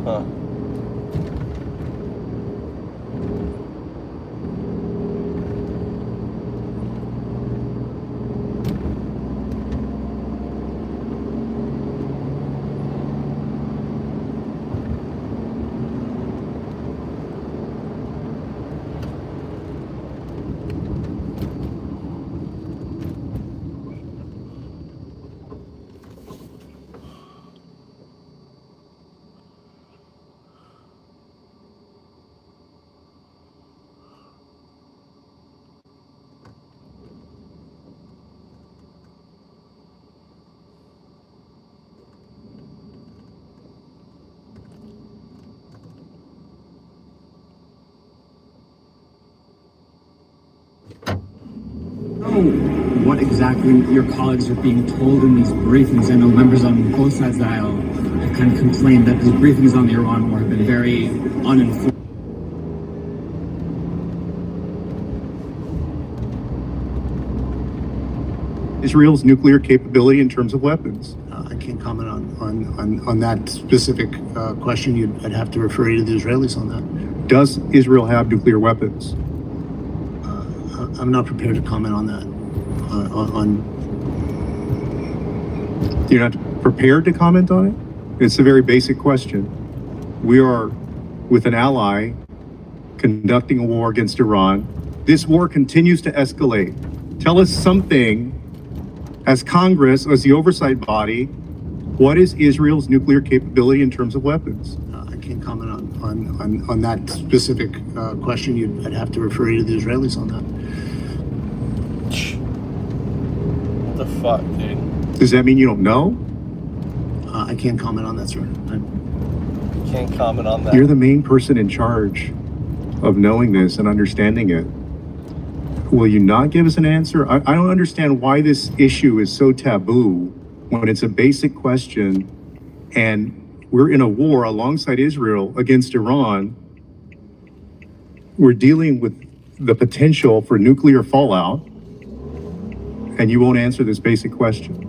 Huh. What exactly your colleagues are being told in these briefings? I know members on both sides of the aisle have kind of complained that these briefings on the Iran war have been very uninformed. Israel's nuclear capability in terms of weapons. I can't comment on that specific question. I'd have to refer you to the Israelis on that. Does Israel have nuclear weapons? I'm not prepared to comment on that. You're not prepared to comment on it? It's a very basic question. We are with an ally conducting a war against Iran. This war continues to escalate. Tell us something, as Congress, as the oversight body, what is Israel's nuclear capability in terms of weapons? I can't comment on that specific question. I'd have to refer you to the Israelis on that. What the fuck, dude? Does that mean you don't know? I can't comment on that, sir. Can't comment on that. You're the main person in charge of knowing this and understanding it. Will you not give us an answer? I don't understand why this issue is so taboo when it's a basic question and we're in a war alongside Israel against Iran. We're dealing with the potential for nuclear fallout, and you won't answer this basic question.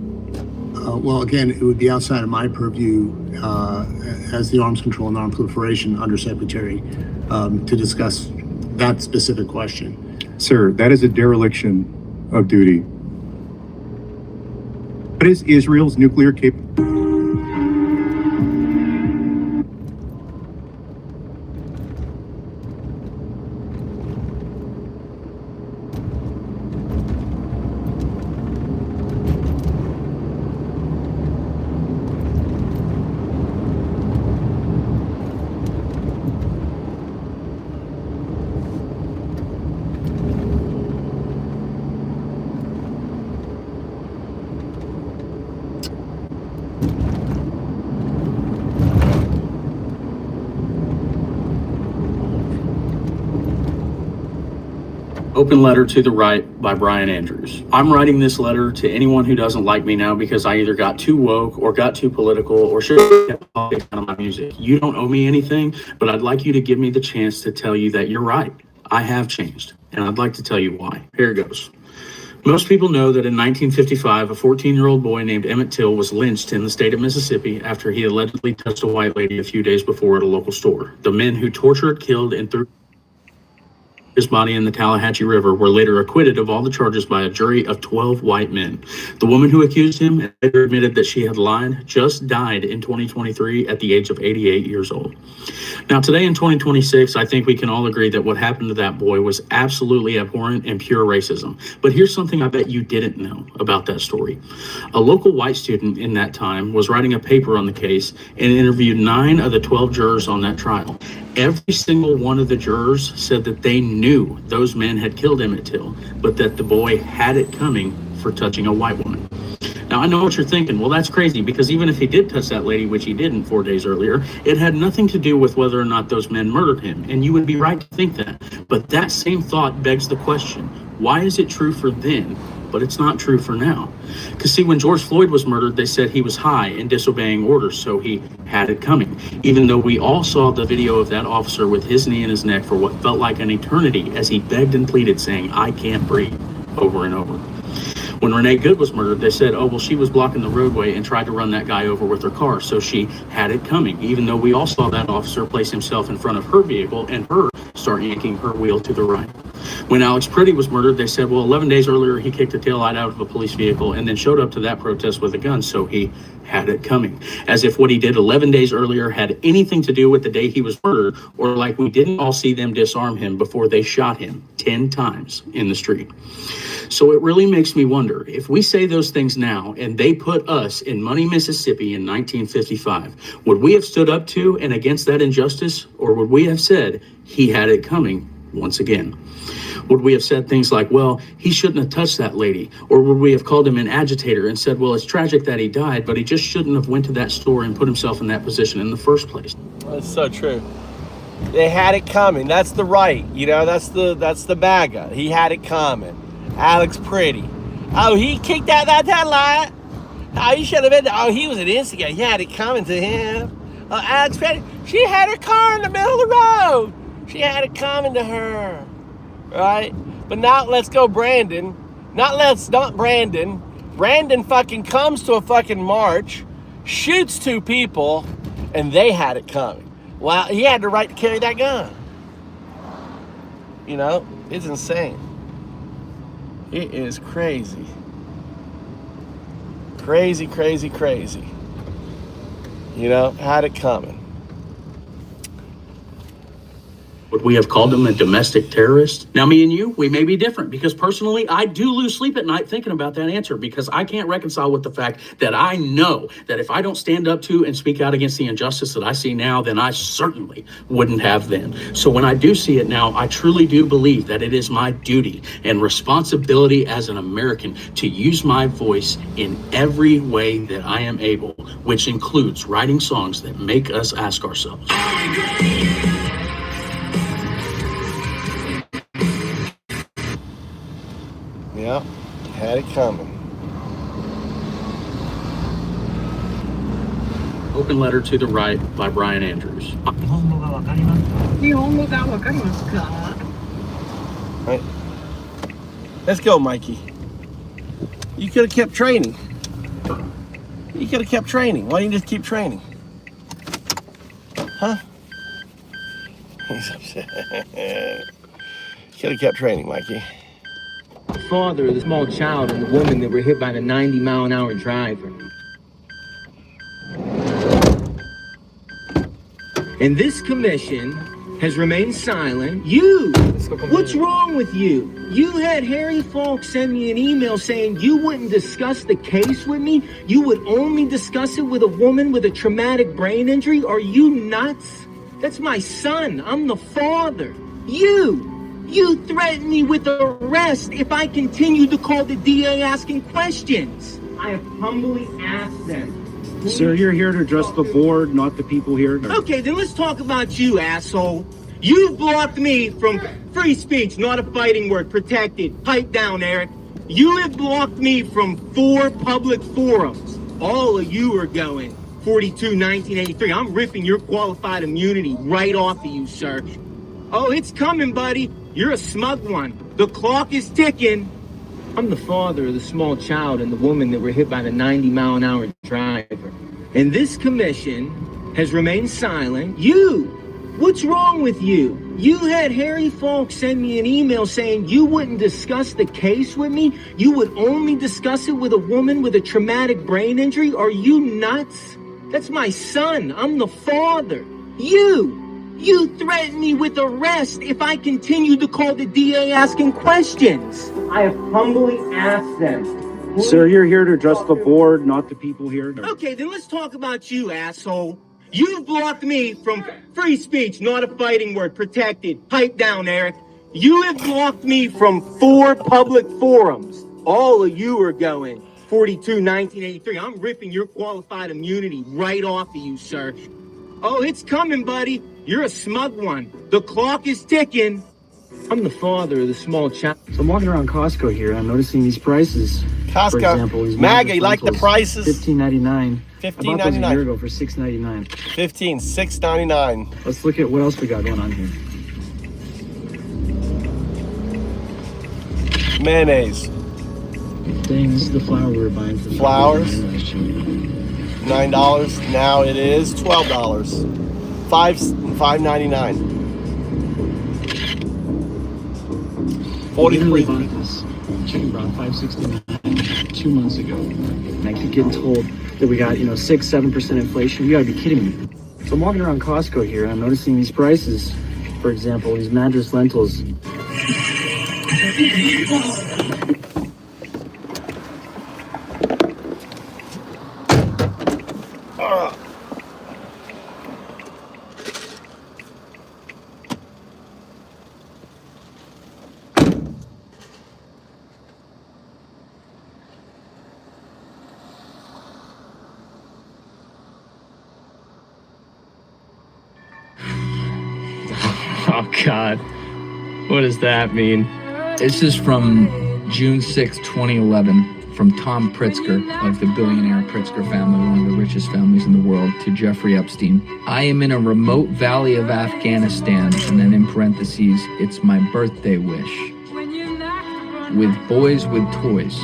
Well, again, it would be outside of my purview as the Arms Control and Non-Proliferation Undersecretary to discuss that specific question. Sir, that is a dereliction of duty. What is Israel's nuclear capability? Open Letter to the Right by Brian Andrews. I'm writing this letter to anyone who doesn't like me now because I either got too woke or got too political or should have kept politics out of my music. You don't owe me anything, but I'd like you to give me the chance to tell you that you're right. I have changed, and I'd like to tell you why. Here it goes. Most people know that in 1955, a 14-year-old boy named Emmett Till was lynched in the state of Mississippi after he allegedly touched a white lady a few days before at a local store. The men who tortured, killed, and threw his body in the Tallahatchie River, were later acquitted of all the charges by a jury of 12 white men. The woman who accused him and later admitted that she had lied just died in 2023 at the age of 88 years old. Now, today in 2026, I think we can all agree that what happened to that boy was absolutely abhorrent and pure racism. But here's something I bet you didn't know about that story. A local white student in that time was writing a paper on the case and interviewed 9 of the 12 jurors on that trial. Every single one of the jurors said that they knew those men had killed Emmett Till, but that the boy had it coming for touching a white woman. Now, I know what you're thinking. Well, that's crazy, because even if he did touch that lady, which he didn't 4 days earlier, it had nothing to do with whether or not those men murdered him. And you would be right to think that. But that same thought begs the question, why is it true for then, but it's not true for now? Because see, when George Floyd was murdered, they said he was high and disobeying orders, so he had it coming. Even though we all saw the video of that officer with his knee in his neck for what felt like an eternity as he begged and pleaded, saying, "I can't breathe," over and over. When Renee Good was murdered, they said, oh, well, she was blocking the roadway and tried to run that guy over with her car, so she had it coming, even though we all saw that officer place himself in front of her vehicle and her start yanking her wheel to the right. When Alex Pretty was murdered, they said, well, 11 days earlier, he kicked a taillight out of a police vehicle and then showed up to that protest with a gun, so he had it coming. As if what he did 11 days earlier had anything to do with the day he was murdered, or like we didn't all see them disarm him before they shot him 10 times in the street. So it really makes me wonder, if we say those things now and they put us in Money, Mississippi in 1955, would we have stood up to and against that injustice, or would we have said he had it coming once again? Would we have said things like, well, he shouldn't have touched that lady? Or would we have called him an agitator and said, well, it's tragic that he died, but he just shouldn't have went to that store and put himself in that position in the first place? That's so true. They had it coming. That's the right. You know, that's the MAGA. He had it coming. Alex Pretty. Oh, he kicked out that light. Oh, he should have been. Oh, he was an instigator. He had it coming to him. Alex Pretty. She had her car in the middle of the road. She had it coming to her. Right? But now let's go Brandon. Not Brandon. Brandon fucking comes to a fucking march, shoots 2 people, and they had it coming. Well, he had the right to carry that gun. You know, it's insane. It is crazy. Crazy, crazy, crazy. You know, had it coming. Would we have called him a domestic terrorist? Now, me and you, we may be different, because personally, I do lose sleep at night thinking about that answer, because I can't reconcile with the fact that I know that if I don't stand up to and speak out against the injustice that I see now, then I certainly wouldn't have then. So when I do see it now, I truly do believe that it is my duty and responsibility as an American to use my voice in every way that I am able, which includes writing songs that make us ask ourselves, Yeah, had it coming. Open Letter to the Right by Brian Andrews. Right. Let's go, Mikey. You could have kept training. You could have kept training. Why didn't you just keep training? Huh? He's upset. Could have kept training, Mikey. Father of the small child and the woman that were hit by the 90-mile-an-hour driver. And this commission has remained silent. You! What's wrong with you? You had Harry Falk send me an email saying you wouldn't discuss the case with me. You would only discuss it with a woman with a traumatic brain injury. Are you nuts? That's my son. I'm the father. You threatened me with arrest if I continue to call the DA asking questions. I have humbly asked them. Sir, you're here to address the board, not the people here. Okay, then let's talk about you, asshole. You blocked me from free speech, not a fighting word, protected. Pipe down, Eric. You have blocked me from 4 public forums. All of you are going 42-1983. I'm ripping your qualified immunity right off of you, sir. Oh, it's coming, buddy. You're a smug one. The clock is ticking. I'm the father of the small child and the woman that were hit by the 90-mile-an-hour driver. And this commission has remained silent. You What's wrong with you? You had Harry Falk send me an email saying you wouldn't discuss the case with me. You would only discuss it with a woman with a traumatic brain injury. Are you nuts? That's my son. I'm the father. You threatened me with arrest if I continue to call the DA asking questions. I have humbly asked them. Sir, you're here to address the board, not the people here. Okay, then let's talk about you, asshole. You've blocked me from free speech, not a fighting word, protected. Pipe down, Eric. You have blocked me from 4 public forums. All of you are going 1983. I'm ripping your qualified immunity right off of you, sir. Oh, it's coming, buddy. You're a smug one. The clock is ticking. I'm the father of the small child. So I'm walking around Costco here and I'm noticing these prices. Costco. For example, these MAGA, you like the lentils, prices? $15.99. I bought those a $15.99. year ago for $6.99. $6.99. Let's look at what else we got going on here. Mayonnaise. Dang, this is the flour we were buying for Flowers. $9. $9. Now it is $12. $5.99. 43. Bought this chicken broth $5.69 2 months ago, and I keep getting told that we got 6-7% inflation. You gotta be kidding me. So I'm walking around Costco here and I'm noticing these prices. For example, these Madras lentils. Oh, God. What does that mean? This is from June 6, 2011, from Tom Pritzker of the billionaire Pritzker family, one of the richest families in the world, to Jeffrey Epstein. I am in a remote valley of Afghanistan, and then in parentheses, it's my birthday wish. With boys with toys.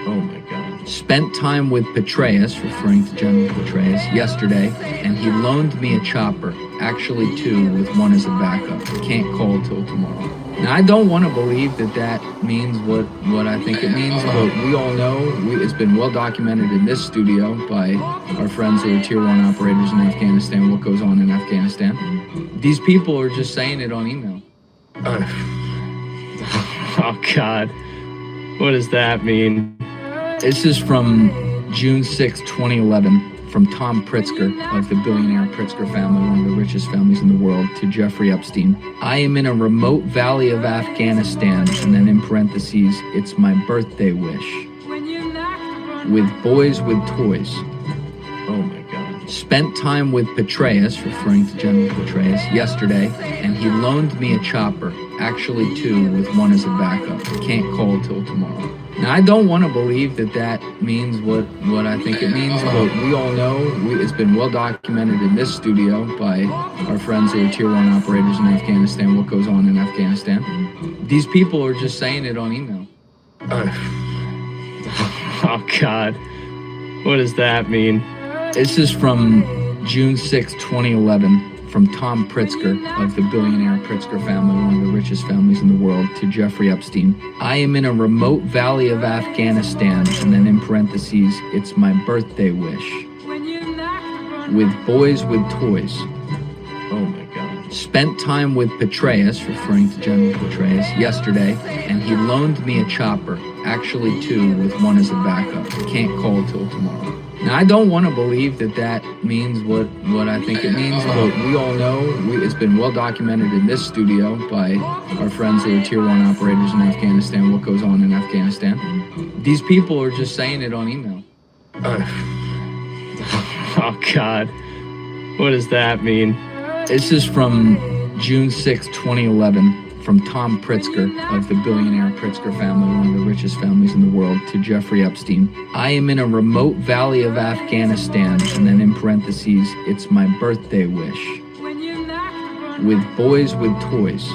Oh my God. Spent time with Petraeus, referring to General Petraeus, yesterday, and he loaned me a chopper. Actually 2, with 1 as a backup. Can't call till tomorrow. Now, I don't want to believe that that means what I think it means, but we all know, it's been well documented in this studio by our friends who are Tier 1 operators in Afghanistan, what goes on in Afghanistan. These people are just saying it on email. Oh, God. What does that mean? This is from June 6, 2011. From Tom Pritzker of the billionaire Pritzker family, one of the richest families in the world, to Jeffrey Epstein. I am in a remote valley of Afghanistan, and then in parentheses, it's my birthday wish. With boys with toys. Oh my God. Spent time with Petraeus, referring to General Petraeus, yesterday, and he loaned me a chopper. Actually 2, with 1 as a backup. Can't call till tomorrow. Now, I don't want to believe that that means what I think it means, but we all know, it's been well documented in this studio by our friends who are Tier 1 operators in Afghanistan, what goes on in Afghanistan. These people are just saying it on email. Oh, God. What does that mean? This is from June 6, 2011. From Tom Pritzker of the billionaire Pritzker family, one of the richest families in the world, to Jeffrey Epstein. I am in a remote valley of Afghanistan, and then in parentheses, it's my birthday wish. With boys with toys. Oh my God. Spent time with Petraeus, referring to General Petraeus, yesterday, and he loaned me a chopper. Actually 2, with 1 as a backup. Can't call till tomorrow. Now, I don't want to believe that that means what I think it means, but we all know, it's been well documented in this studio by our friends who are Tier 1 operators in Afghanistan, what goes on in Afghanistan. These people are just saying it on email. Oh, God. What does that mean? This is from June 6, 2011. From Tom Pritzker of the billionaire Pritzker family, one of the richest families in the world, to Jeffrey Epstein. I am in a remote valley of Afghanistan, and then in parentheses, it's my birthday wish. With boys with toys.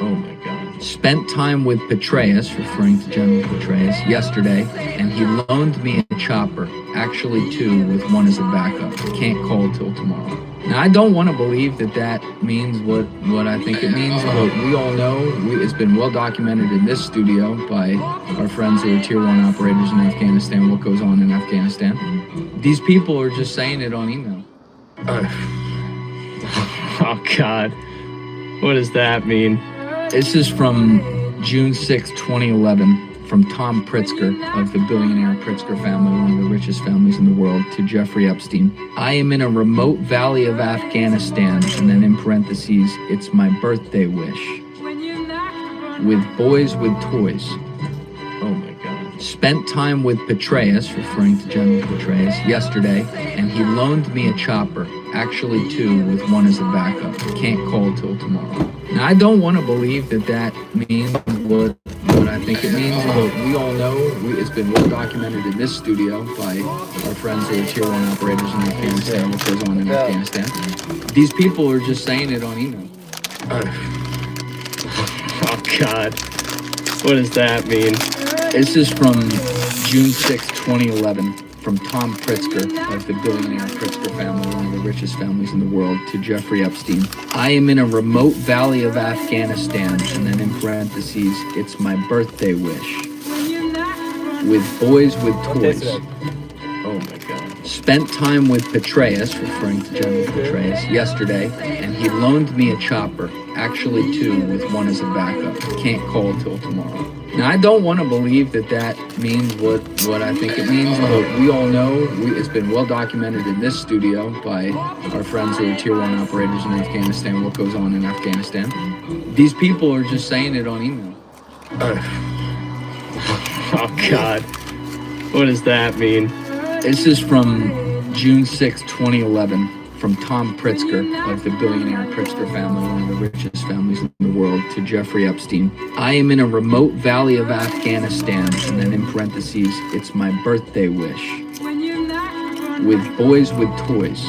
Oh my God. Spent time with Petraeus, referring to General Petraeus, yesterday, and he loaned me a chopper. Actually 2, with 1 as a backup. Can't call till tomorrow. Now, I don't want to believe that that means what I think it means, but we all know, it's been well documented in this studio by our friends who are Tier 1 operators in Afghanistan, what goes on in Afghanistan. These people are just saying it on email. Oh, God. What does that mean? This is from June 6, 2011, from Tom Pritzker of the billionaire Pritzker family, one of the richest families in the world, to Jeffrey Epstein. I am in a remote valley of Afghanistan, and then in parentheses, it's my birthday wish. With boys with toys. Oh my God. Spent time with Petraeus, referring to General Petraeus, yesterday, and he loaned me a chopper. Actually, two, with one as a backup. Can't call till tomorrow. Now, I don't want to believe that that means what I think it means, but we all know, it's been well documented in this studio by our friends who are Tier 1 operators in Afghanistan, what goes on in Afghanistan. These people are just saying it on email. Oh, God. What does that mean? This is from June 6, 2011. From Tom Pritzker of the billionaire Pritzker family, one of the richest families in the world, to Jeffrey Epstein. I am in a remote valley of Afghanistan, and then in parentheses, it's my birthday wish. With boys with toys. Oh my God. Spent time with Petraeus, referring to General Petraeus, yesterday, and he loaned me a chopper. Actually, two, with one as a backup. Can't call till tomorrow. Now, I don't want to believe that that means what I think it means, but we all know, it's been well documented in this studio by our friends who are Tier 1 operators in Afghanistan, what goes on in Afghanistan. These people are just saying it on email. Oh, God. What does that mean? This is from June 6, 2011. From Tom Pritzker of the billionaire Pritzker family, one of the richest families in the world, to Jeffrey Epstein. I am in a remote valley of Afghanistan, and then in parentheses, it's my birthday wish. With boys with toys.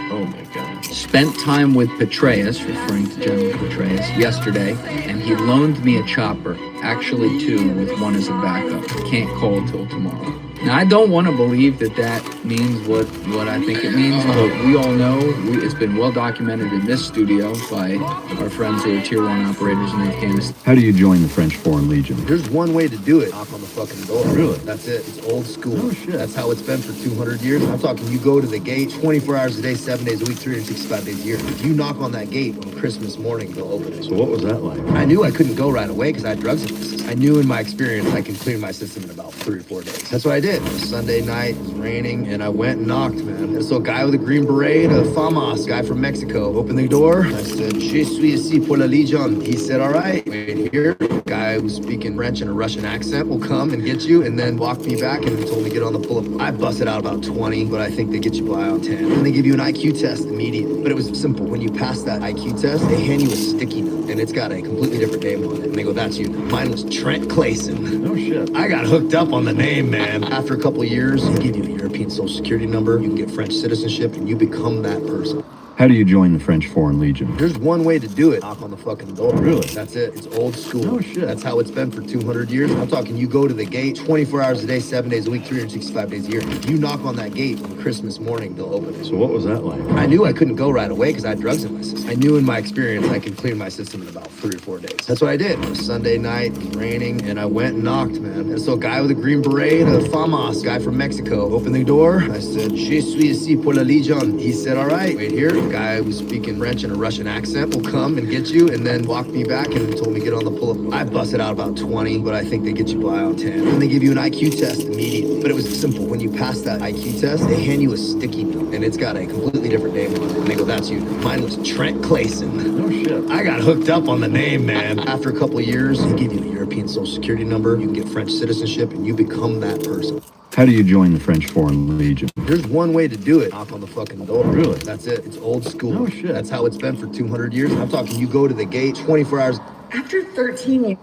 Oh my God. Spent time with Petraeus, referring to General Petraeus, yesterday, and he loaned me a chopper. Actually, two, with one as a backup. Can't call till tomorrow. Now, I don't want to believe that that means what I think it means, but we all know, it's been well documented in this studio by our friends who are Tier 1 operators in Afghanistan. How do you join the French Foreign Legion? There's one way to do it. Knock on the fucking door. Really? That's it. It's old school. Oh, shit. That's how it's been for 200 years. I'm talking you go to the gate 24 hours a day, 7 days a week, 365 days a year. If you knock on that gate on Christmas morning, they'll open it. So what was that like? I knew I couldn't go right away because I had drugs in my system. I knew in my experience I can clear my system in about 3 or 4 days. That's what I did. It was Sunday night, it was raining, and I went and knocked, man. And so a guy with a green beret, a FAMAS guy from Mexico, opened the door. I said, Je suis ici pour la Legion. He said, all right, wait here. The guy who's speaking French and a Russian accent will come and get you, and then walk me back and told me to get on the pull-up. I busted out about 20, but I think they get you by on 10. And they give you an IQ test immediately. But it was simple. When you pass that IQ test, they hand you a sticky note, and it's got a completely different name on it. And they go, that's you. Mine was Trent Clayson. Oh, shit. I got hooked up on the name, man. After a couple of years, they give you a European social security number, you can get French citizenship, and you become that person. How do you join the French Foreign Legion? There's one way to do it. Knock on the fucking door. Really? That's it. It's old school. Oh, shit. That's how it's been for 200 years. I'm talking you go to the gate 24 hours a day, 7 days a week, 365 days a year. If you knock on that gate on Christmas morning, they'll open it. So what was that like? I knew I couldn't go right away because I had drugs in my system. I knew in my experience I could clear my system in about 3 or 4 days. That's what I did. It was Sunday night, it was raining, and I went and knocked, man. And so a guy with a green beret, a FAMAS guy from Mexico, opened the door. I said, Je suis ici pour la Legion. He said, all right, wait here. The guy who's speaking French and a Russian accent will come and get you, and then walk me back and told me to get on the pull-up. I busted out about 20, but I think they get you by on 10. And they give you an IQ test immediately. But it was simple. When you pass that IQ test, they hand you a sticky note, and it's got a completely different name on it. And they go, that's you. Mine was Trent Clayson. Oh, shit. I got hooked up on the name, man. After a couple of years, they give you a European social security number, you can get French citizenship, and you become that person. How do you join the French Foreign Legion? There's one way to do it. Knock on the fucking door. Really? That's it. It's old school. Oh, shit. That's how it's been for 200 years. I'm talking you go to the gate 24 hours. After 13 years.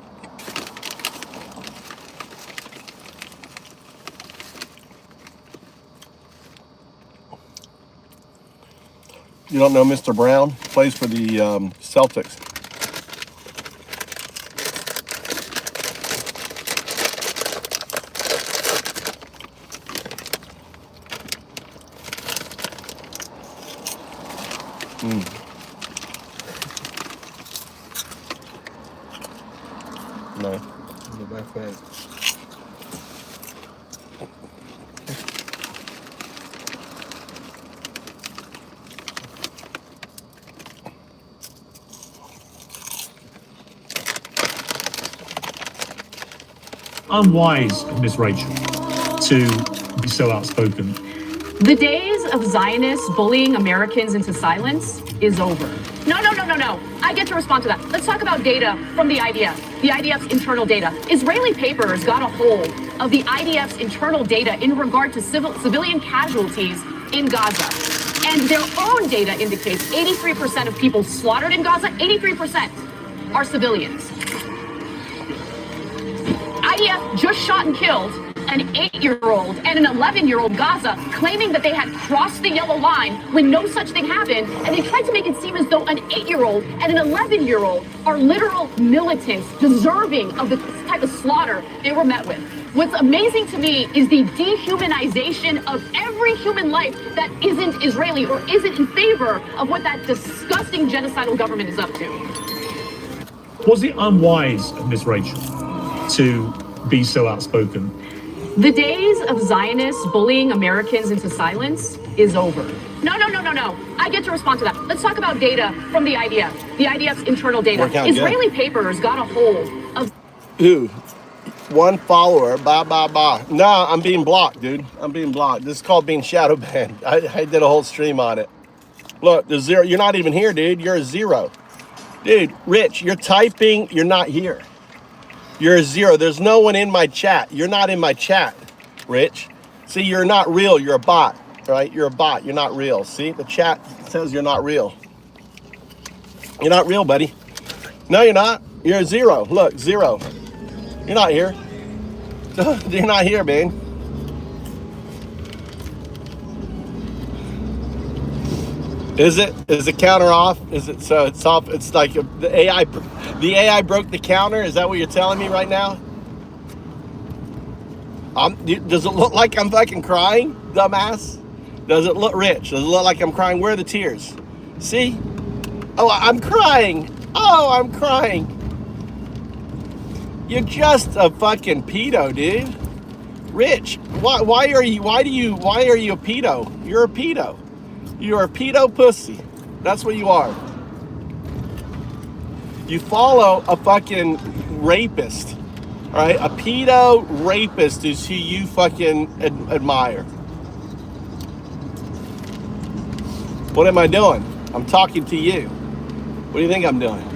You don't know Mr. Brown? Plays for the Celtics. No. My friend. Unwise of Miss Rachel to be so outspoken. The days of Zionists bullying Americans into silence is over. No. I get to respond to that. Let's talk about data from the IDF. The IDF's internal data. Israeli papers got a hold of the IDF's internal data in regard to civilian casualties in Gaza. And their own data indicates 83% of people slaughtered in Gaza, 83% are civilians. IDF just shot and killed an 8-year-old and an 11-year-old Gaza, claiming that they had crossed the yellow line when no such thing happened, and they tried to make it seem as though an 8-year-old and an 11-year-old are literal militants deserving of the type of slaughter they were met with. What's amazing to me is the dehumanization of every human life that isn't Israeli or isn't in favor of what that disgusting genocidal government is up to. Was it unwise of Miss Rachel to be so outspoken? The days of Zionists bullying Americans into silence is over. No. I get to respond to that. Let's talk about data from the IDF. The IDF's internal data. Israeli papers got a hold of... Who? One follower, blah. No, I'm being blocked, dude. I'm being blocked. This is called being shadow banned. I did a whole stream on it. Look, there's zero. You're not even here, dude. You're a zero. Dude, Rich, you're typing. You're not here. You're a zero. There's no one in my chat. You're not in my chat, Rich. See, you're not real. You're a bot, right? You're a bot. You're not real. See, the chat says you're not real. You're not real, buddy. No, you're not. You're a zero. Look, zero. You're not here. You're not here, man. Is the counter off? Is it so it's off? It's like the AI broke the counter. Is that what you're telling me right now? Does it look like I'm fucking crying, dumbass? Does it look rich? Does it look like I'm crying? Where are the tears? See? Oh, I'm crying. Oh, I'm crying. You're just a fucking pedo, dude. Rich, why are you a pedo? You're a pedo. You're a pedo pussy. That's what you are. You follow a fucking rapist. All right? A pedo rapist is who you fucking admire. What am I doing? I'm talking to you. What do you think I'm doing?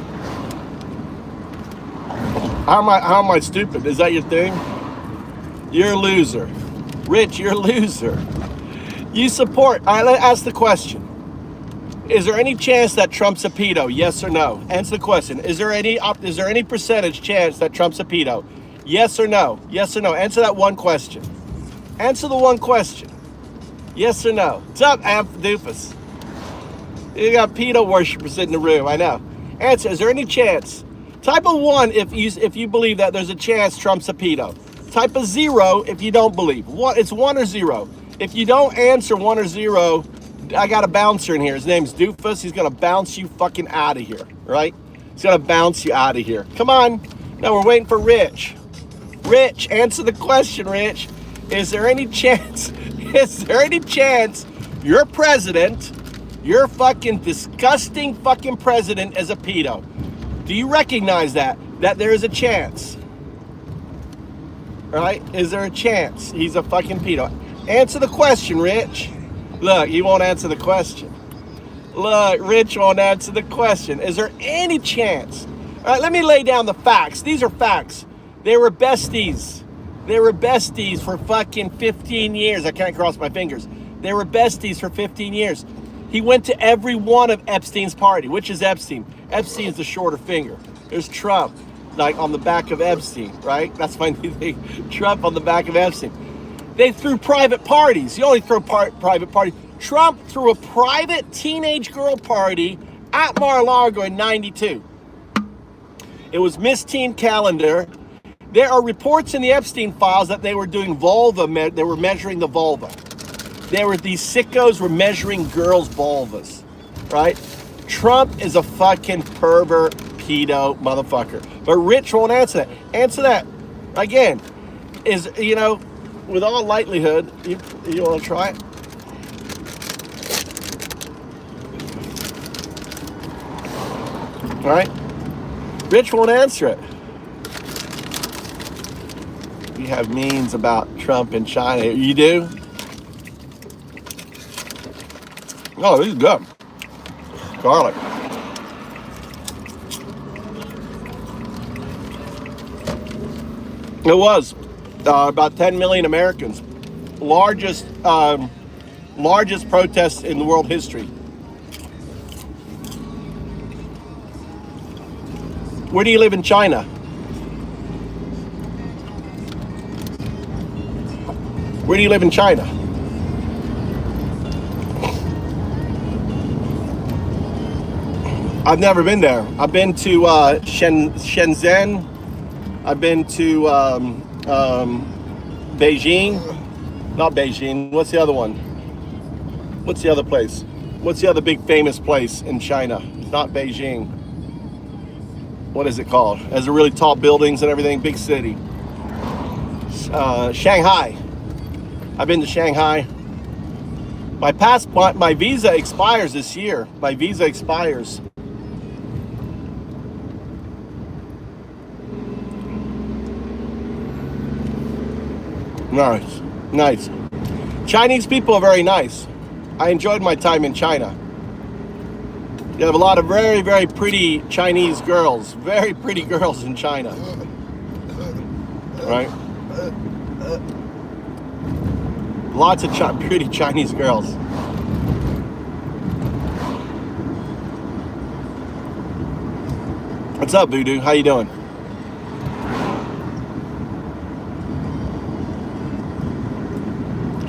How am I stupid? Is that your thing? You're a loser. Rich, you're a loser. You support, all right, let's ask the question. Is there any chance that Trump's a pedo? Yes or no? Answer the question. Is there any percentage chance that Trump's a pedo? Yes or no? Yes or no? Answer that one question. Answer the one question. Yes or no? What's up, Amp Doofus? You got pedo worshipers in the room, I know. Answer, is there any chance? Type a 1 if you believe that there's a chance Trump's a pedo. Type a 0 if you don't believe. It's 1 or 0. If you don't answer 1 or 0, I got a bouncer in here. His name's Doofus. He's going to bounce you fucking out of here, right? He's going to bounce you out of here. Come on. No, we're waiting for Rich. Rich, answer the question, Rich. Is there any chance your president, your fucking disgusting fucking president is a pedo? Do you recognize that there is a chance? All right? Is there a chance he's a fucking pedo? Answer the question, Rich. Look, he won't answer the question. Look, Rich won't answer the question. Is there any chance? All right, let me lay down the facts. These are facts. They were besties. They were besties for fucking 15 years. I can't cross my fingers. They were besties for 15 years. He went to every one of Epstein's party. Which is Epstein? Epstein's the shorter finger. There's Trump, like on the back of Epstein, right? That's my new thing. Trump on the back of Epstein. They threw private parties. You only throw private parties. Trump threw a private teenage girl party at Mar-a-Lago in '92. It was Miss Teen Calendar. There are reports in the Epstein files that they were doing vulva. They were measuring the vulva. These sickos were measuring girls' vulvas, right? Trump is a fucking pervert, pedo motherfucker. But Rich won't answer that. Answer that again. Is, you know, with all likelihood, you want to try it? All right. Rich won't answer it. You have memes about Trump and China. You do? Oh, this is good. Garlic. It was about 10 million Americans. Largest protest in the world history. Where do you live in China? Where do you live in China? I've never been there. I've been to Shenzhen. I've been to Beijing. Not Beijing. What's the other one? What's the other place? What's the other big famous place in China? Not Beijing. What is it called? Has the really tall buildings and everything. Big city. Shanghai. I've been to Shanghai. My visa expires this year. My visa expires. Nice, nice. Chinese people are very nice. I enjoyed my time in China. You have a lot of very, very pretty Chinese girls. Very pretty girls in China. Right? Lots of pretty Chinese girls. What's up, Voodoo? How you doing?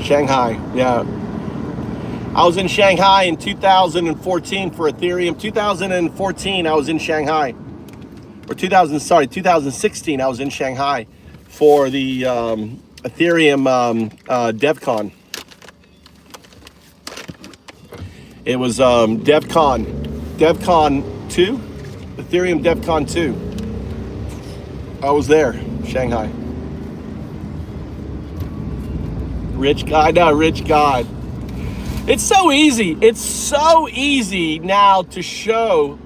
Shanghai, yeah. I was in Shanghai in 2014 for Ethereum. 2014, I was in Shanghai. Or 2016, I was in Shanghai for the Ethereum DevCon. It was DevCon 2, Ethereum DevCon 2. I was there, Shanghai. Rich guy, no, rich God. It's so easy. It's so easy now to show,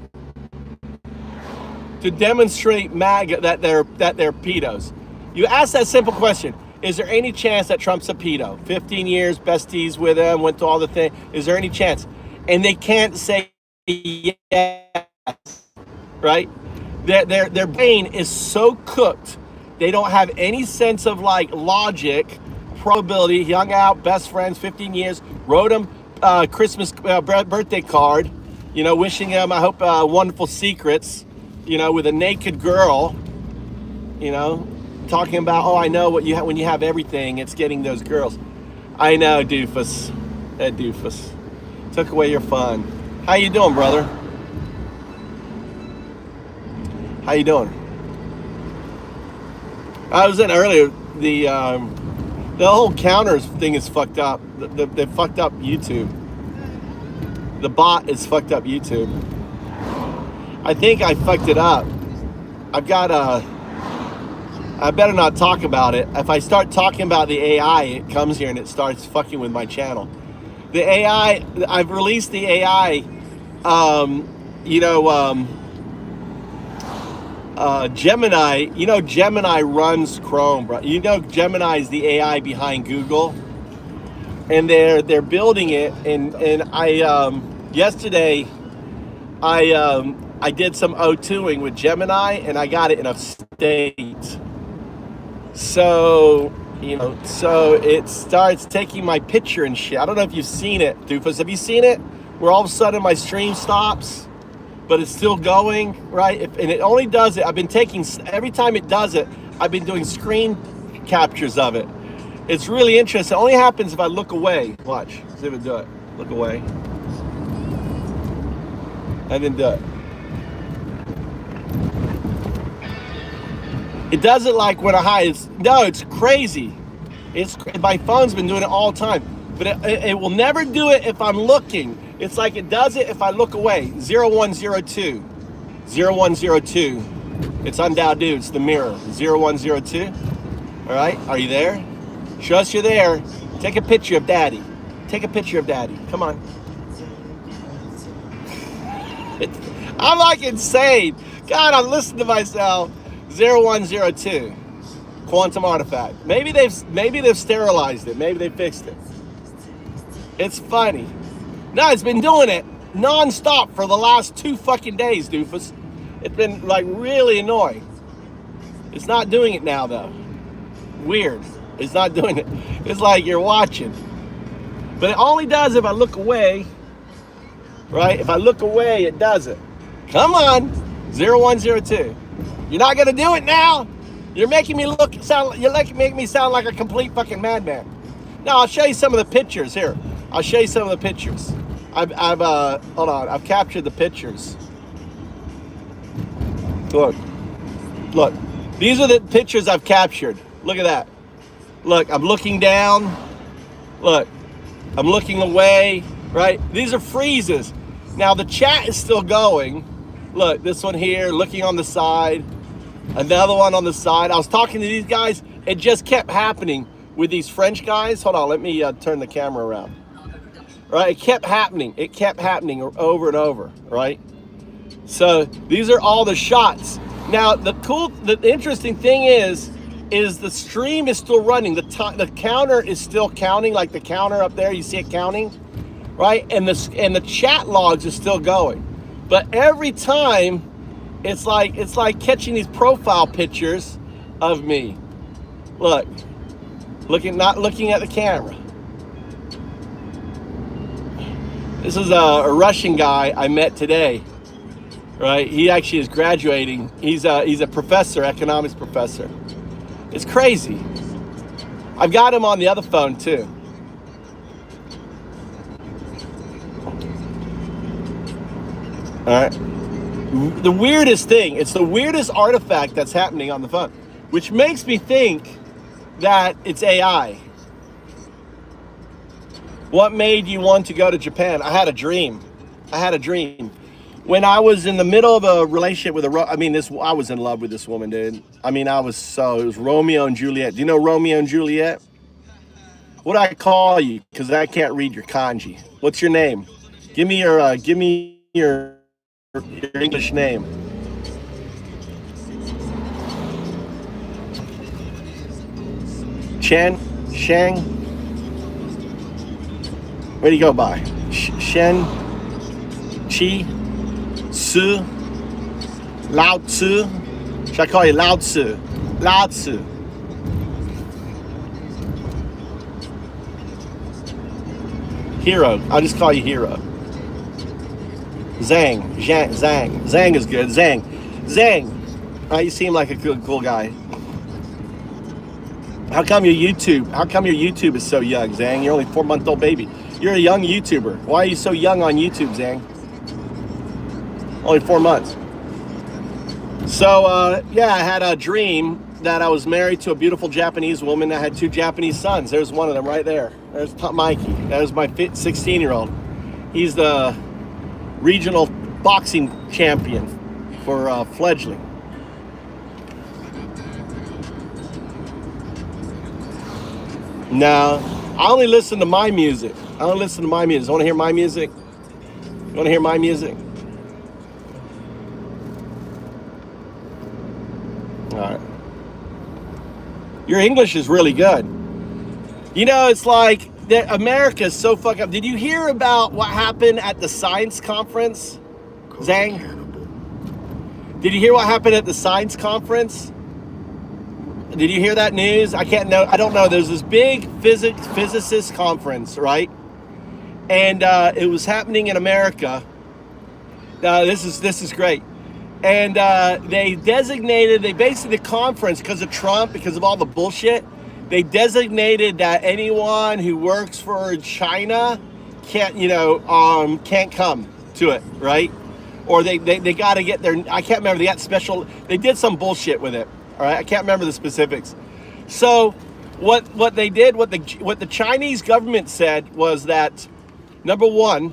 to demonstrate MAGA that they're pedos. You ask that simple question: is there any chance that Trump's a pedo? 15 years, besties with him, went to all the things. Is there any chance? And they can't say yes, right? Their brain is so cooked. They don't have any sense of like logic, probability. He hung out, best friends, 15 years. Wrote him Christmas birthday card, you know, wishing him, I hope, wonderful secrets, you know, with a naked girl, you know, talking about, oh, I know what you have when you have everything. It's getting those girls. I know, doofus. That doofus took away your fun. How you doing, brother? How you doing? I was in earlier. The whole counters thing is fucked up. They fucked up YouTube. The bot is fucked up YouTube. I think I fucked it up. I've got I better not talk about it. If I start talking about the AI, it comes here and it starts fucking with my channel. The AI, I've released the AI, Gemini, you know, Gemini runs Chrome, bro. You know, Gemini is the AI behind Google, and they're building it. And I yesterday I did some O2ing with Gemini, and I got it in a state. So you know, so it starts taking my picture and shit. I don't know if you've seen it, doofus. Have you seen it? Where all of a sudden my stream stops, but it's still going, right? And it only does it. I've been taking, every time it does it, I've been doing screen captures of it. It's really interesting. It only happens if I look away. Watch, see if it do it. Look away. I didn't do it. It does it like when I hide. It's crazy. My phone's been doing it all the time. But it will never do it if I'm looking. It's like it does it if I look away. 0102. 0102. It's on Dow Dude. It's the mirror. 0102. All right. Are you there? Show us you're there. Take a picture of Daddy. Take a picture of Daddy. Come on. I'm like insane. God, I'm listening to myself. 0102. Quantum artifact. Maybe they've sterilized it. Maybe they fixed it. It's funny. No, it's been doing it non-stop for the last 2 fucking days, doofus. It's been like really annoying. It's not doing it now though. Weird. It's not doing it. It's like you're watching. But it only does if I look away. Right? If I look away, it does it. Come on. 0102. You're not gonna do it now? You're making me make me sound like a complete fucking madman. Now I'll show you some of the pictures here. I'll show you some of the pictures. Hold on. I've captured the pictures. Look. These are the pictures I've captured. Look at that. Look, I'm looking down. Look, I'm looking away. Right? These are freezes. Now the chat is still going. Look, this one here, looking on the side. Another one on the side. I was talking to these guys. It just kept happening with these French guys. Hold on, let me turn the camera around. Right, it kept happening. It kept happening over and over, right? So these are all the shots. Now, the interesting thing is the stream is still running. The counter is still counting, like the counter up there. You see it counting, right? And the chat logs are still going. But every time, it's like catching these profile pictures of me. Look, not looking at the camera. This is a Russian guy I met today, right? He actually is graduating. He's a professor, economics professor. It's crazy. I've got him on the other phone too. All right. The weirdest thing, it's the weirdest artifact that's happening on the phone, which makes me think that it's AI. What made you want to go to Japan? I had a dream. When I was in the middle of a relationship with I was in love with this woman, dude. It was Romeo and Juliet. Do you know Romeo and Juliet? What do I call you? Because I can't read your kanji. What's your name? Give me your English name. Chen? Shang? Where do you go by? Shen? Chi? Su? Lao Tzu? Should I call you Lao Tzu? Lao Tzu. Hero. I'll just call you Hero. Zhang. Zhang is good. Zhang. You seem like a cool guy. How come your YouTube is so young, Zhang? You're only 4-month-old baby. You're a young YouTuber. Why are you so young on YouTube, Zhang? Only 4 months. So, I had a dream that I was married to a beautiful Japanese woman. I had 2 Japanese sons. There's one of them right there. There's Mikey. There's my 16-year-old. He's the regional boxing champion for fledgling. No, I only listen to my music. Want to hear my music? All right. Your English is really good. You know, it's like that America is so fucked up. Did you hear about what happened at the science conference, Zhang? Did you hear what happened at the science conference? Did you hear that news? I don't know. There's this big physicist conference, right? And it was happening in America. This is great. And they basically the conference, because of Trump, because of all the bullshit, they designated that anyone who works for China can't come to it, right? Or they got to get their, I can't remember, they got special, they did some bullshit with it, all right? I can't remember the specifics. So what they did, what the Chinese government said was that, number one,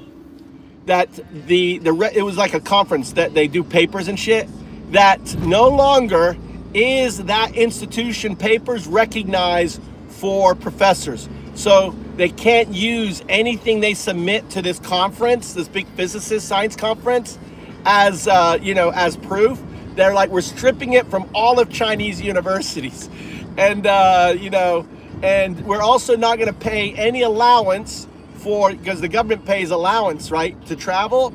that it was like a conference that they do papers and shit, that no longer is that institution papers recognized for professors. So they can't use anything they submit to this conference, this big physicist science conference, as as proof. They're like, we're stripping it from all of Chinese universities, and and we're also not going to pay any allowance because the government pays allowance, right, to travel.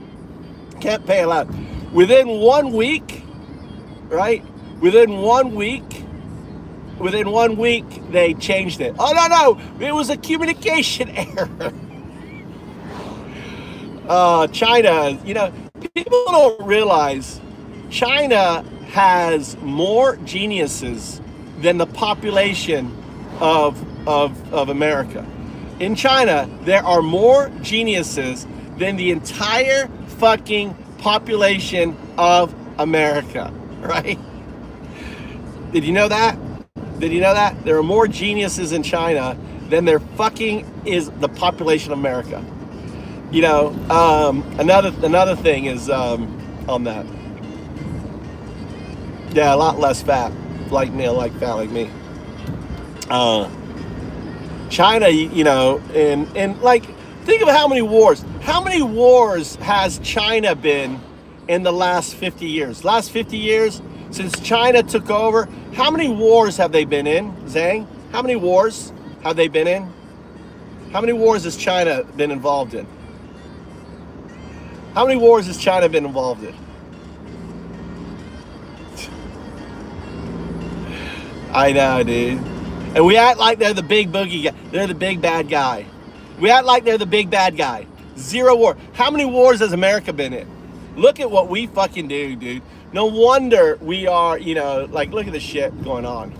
Can't pay allowance. Within 1 week, right? Within 1 week, they changed it. Oh no, it was a communication error. China, people don't realize China has more geniuses than the population of America. In China, there are more geniuses than the entire fucking population of America, right? Did you know that? There are more geniuses in China than there fucking is the population of America. Another thing is on that. Yeah, a lot less fat, like me, fat like me. China, and like, think of how many wars. How many wars has China been in the last 50 years? Last 50 years, since China took over, how many wars have they been in, Zhang? How many wars have they been in? How many wars has China been involved in? How many wars has China been involved in? I know, dude. And we act like they're the big boogie guy. They're the big bad guy. We act like they're the big bad guy. 0 war. How many wars has America been in? Look at what we fucking do, dude. No wonder we are, look at the shit going on.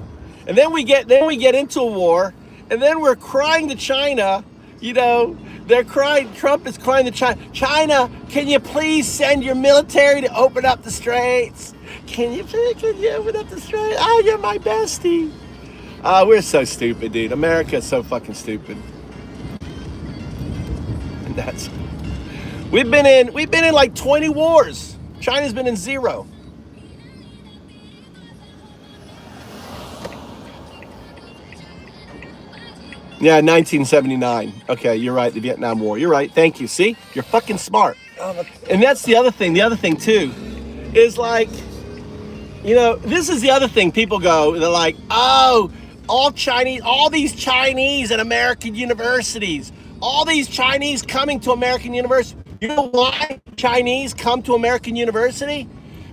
And then we get into a war, and then we're crying to China, they're crying, Trump is crying to China. China, can you please send your military to open up the straits? Can you open up the straits? Oh, you're my bestie. We're so stupid, dude. America is so fucking stupid. And we've been in like 20 wars. China's been in 0. Yeah, 1979. Okay, you're right. The Vietnam War. You're right. Thank you. See, you're fucking smart. And that's the other thing. The other thing too is like, this is the other thing. People go, they're like, oh, all these Chinese and American universities, all these Chinese coming to American university. You know why Chinese come to American university?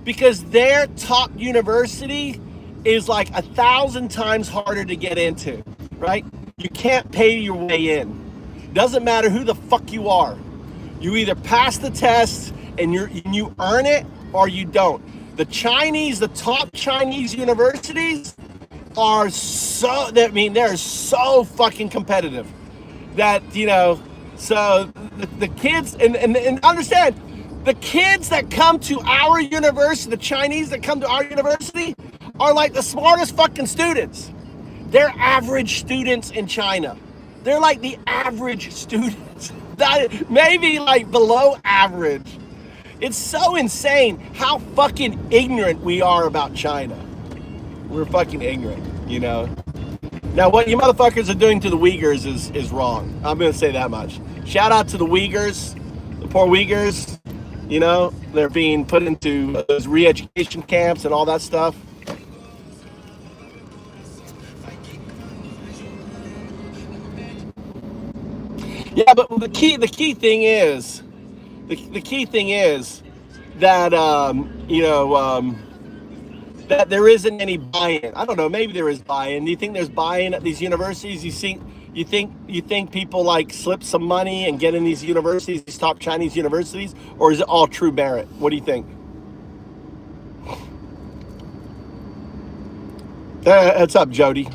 Because their top university is like 1,000 times harder to get into, right? You can't pay your way in. Doesn't matter who the fuck you are. You either pass the test and you earn it, or you don't. The top Chinese universities are they're so fucking competitive that, so the kids, and understand, the kids that come to our university, the Chinese that come to our university are like the smartest fucking students. They're average students in China. They're like the average students, maybe like below average. It's so insane how fucking ignorant we are about China. We're fucking ignorant, Now, what you motherfuckers are doing to the Uyghurs is wrong. I'm going to say that much. Shout out to the Uyghurs, the poor Uyghurs. They're being put into those re-education camps and all that stuff. Yeah, but the key thing is that that there isn't any buy-in. I don't know, maybe there is buy-in. Do you think there's buy-in at these universities? You think people like slip some money and get in these universities, these top Chinese universities, or is it all true merit? What do you think? What's up, Jody?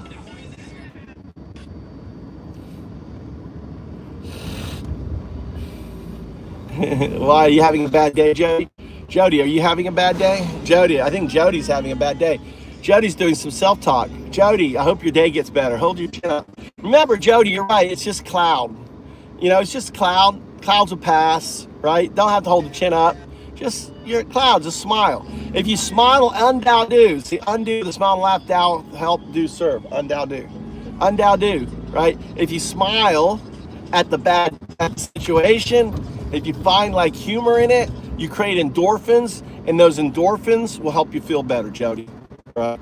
Why, are you having a bad day, Jody? Jody, are you having a bad day? Jody, I think Jody's having a bad day. Jody's doing some self-talk. Jody, I hope your day gets better. Hold your chin up. Remember, Jody, you're right. It's just cloud. It's just cloud. Clouds will pass, right? Don't have to hold the chin up. Just, you're at clouds, just smile. If you smile, undow do. See, undo, the smile and laugh, dow, help, do, serve. Undow do. Undow do, right? If you smile at the bad situation, if you find like humor in it, you create endorphins, and those endorphins will help you feel better, Jody. Right?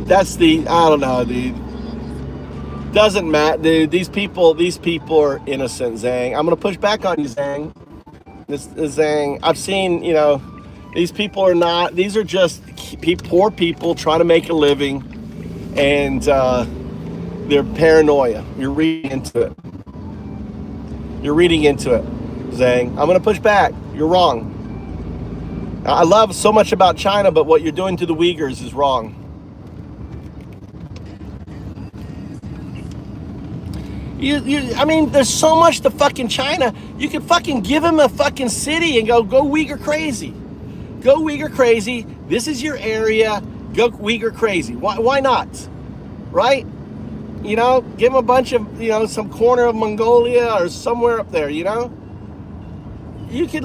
That's the, I don't know, dude. Doesn't matter, dude. These people are innocent, Zhang. I'm gonna push back on you, Zhang. This Zhang. I've seen, you know, these people are not. These are just poor people trying to make a living, and they're paranoia. You're reading into it. You're reading into it, Zhang. I'm gonna push back. You're wrong. I love so much about China, but what you're doing to the Uyghurs is wrong. I mean, there's so much to fucking China. You could fucking give them a fucking city and go Uyghur crazy. Go Uyghur crazy. This is your area. Go Uyghur crazy. Why not? Right? You know, give them a bunch of, you know, some corner of Mongolia or somewhere up there, you know? You could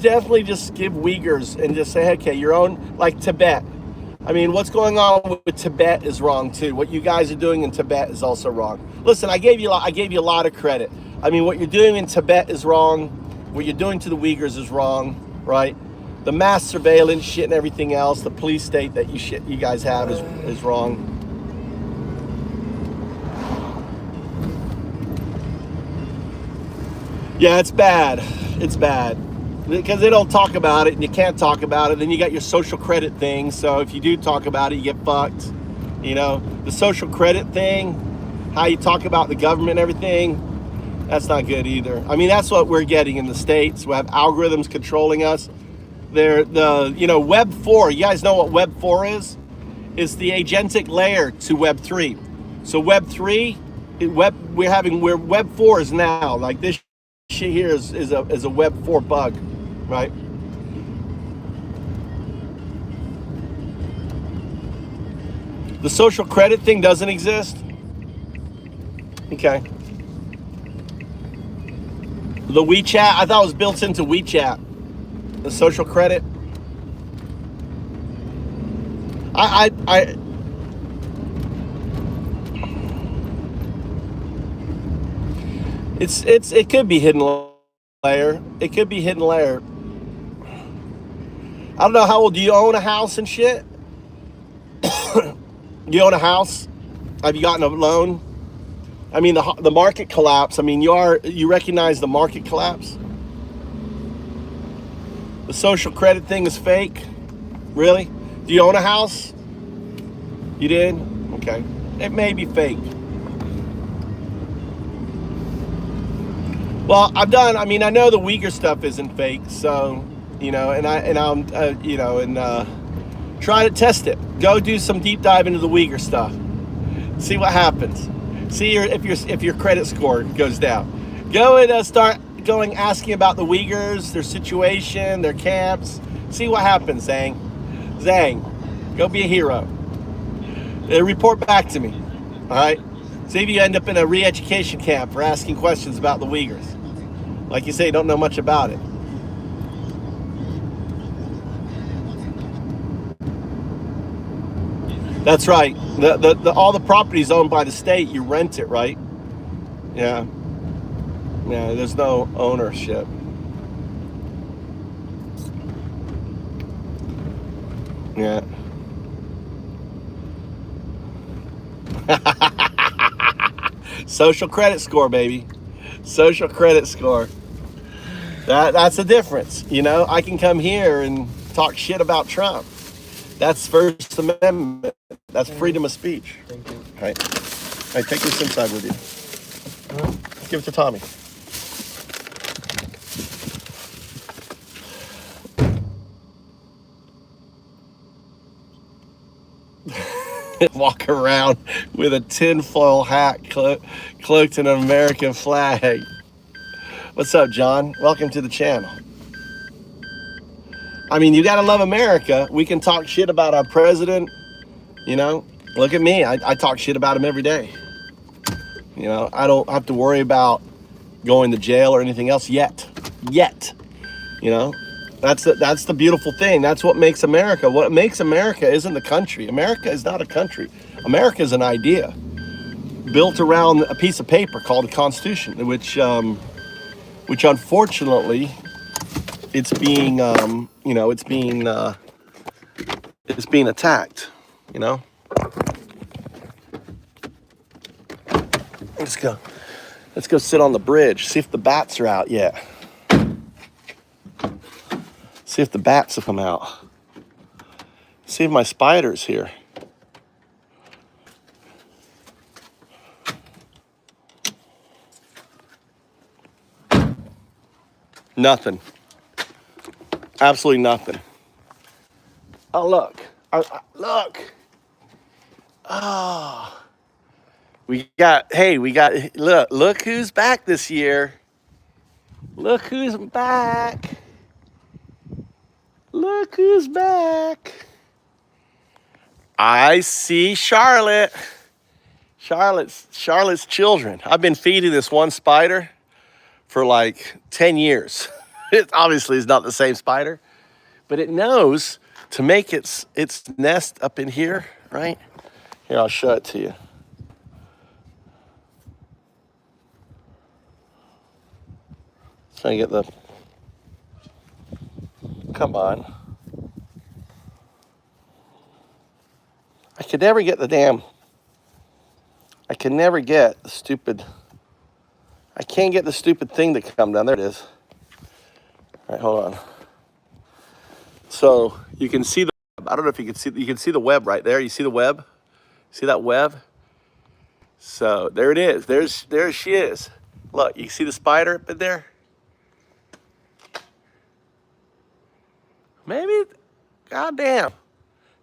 definitely just give Uyghurs and just say, okay, your own, like Tibet. I mean, what's going on with Tibet is wrong too. What you guys are doing in Tibet is also wrong. Listen, I gave you a lot of credit. I mean, what you're doing in Tibet is wrong. What you're doing to the Uyghurs is wrong, right? The mass surveillance shit and everything else, the police state that you guys have is wrong. Yeah, it's bad. It's bad. Because they don't talk about it and you can't talk about it. Then you got your social credit thing. So if you do talk about it, you get fucked. You know, the social credit thing, how you talk about the government and everything, that's not good either. I mean, that's what we're getting in the States. We have algorithms controlling us. They're Web 4. You guys know what Web 4 is? It's the agentic layer to Web 3. So Web 3, where Web 4 is now. Like this shit here is a Web 4 bug, right? The social credit thing doesn't exist. Okay. The WeChat, I thought it was built into WeChat. The social credit. It could be hidden layer. It could be hidden layer. I don't know, how old do you own a house and shit? You own a house? Have you gotten a loan? I mean, the market collapse. I mean, you recognize the market collapse? The social credit thing is fake? Really? Do you own a house? You did? Okay. It may be fake. Well, I know the Uyghur stuff isn't fake, so, try to test it. Go do some deep dive into the Uyghur stuff. See what happens. See if your credit score goes down. Go and start asking about the Uyghurs, their situation, their camps. See what happens, Zhang. Zhang, go be a hero. Report back to me, all right? See if you end up in a re-education camp for asking questions about the Uyghurs. Like you say, you don't know much about it. That's right. All the property's owned by the state. You rent it, right? Yeah. Yeah, there's no ownership. Yeah. Social credit score, baby. Social credit score. That's the difference. You know, I can come here and talk shit about Trump. That's First Amendment. That's freedom of speech. Thank you. All right. Take this inside with you. Give it to Tommy. Walk around with a tinfoil hat cloaked in an American flag. What's up, John? Welcome to the channel. I mean, you gotta love America. We can talk shit about our president, you know, Look at me. I talk shit about him every day. You know, I don't have to worry about going to jail or anything else yet. You know, that's the beautiful thing. That's what makes America. What makes America isn't the country. America is not a country. America is an idea built around a piece of paper called the Constitution, which unfortunately it's being it's being attacked. You know. Let's go sit on the bridge. See if the bats are out yet. See if the bats have come out. See if my spider's here. Nothing. Absolutely nothing. Oh, look. Look. Oh. Look who's back this year. Look who's back. Look who's back. I see Charlotte. Charlotte's children. I've been feeding this one spider for like 10 years. It obviously is not the same spider, but it knows to make its nest up in here, right? Here, I'll show it to you. Trying to get the, come on. I can never get the I can't get the stupid thing to come down. There it is. All right, hold on. So you can see I don't know if you can see the web right there. You see the web? See that web? So there it is. There she is. Look, you see the spider up in there? Maybe, goddamn.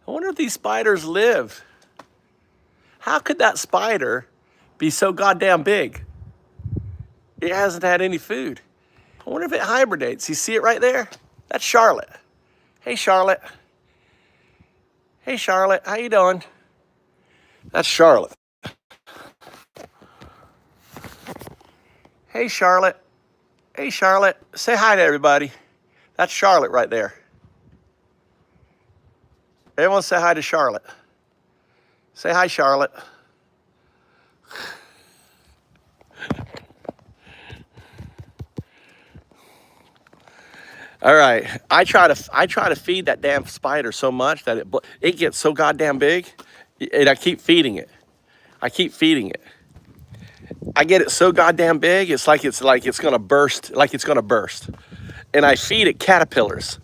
I wonder if these spiders live. How could that spider be so goddamn big? It hasn't had any food. I wonder if it hibernates. You see it right there? That's Charlotte. Hey, Charlotte. Hey, Charlotte. How you doing? That's Charlotte. Hey, Charlotte. Hey, Charlotte. Say hi to everybody. That's Charlotte right there. Everyone say hi to Charlotte. Say hi, Charlotte. All right, I try to feed that damn spider so much that it gets so goddamn big, and I keep feeding it. I get it so goddamn big, it's like it's gonna burst, And I feed it caterpillars.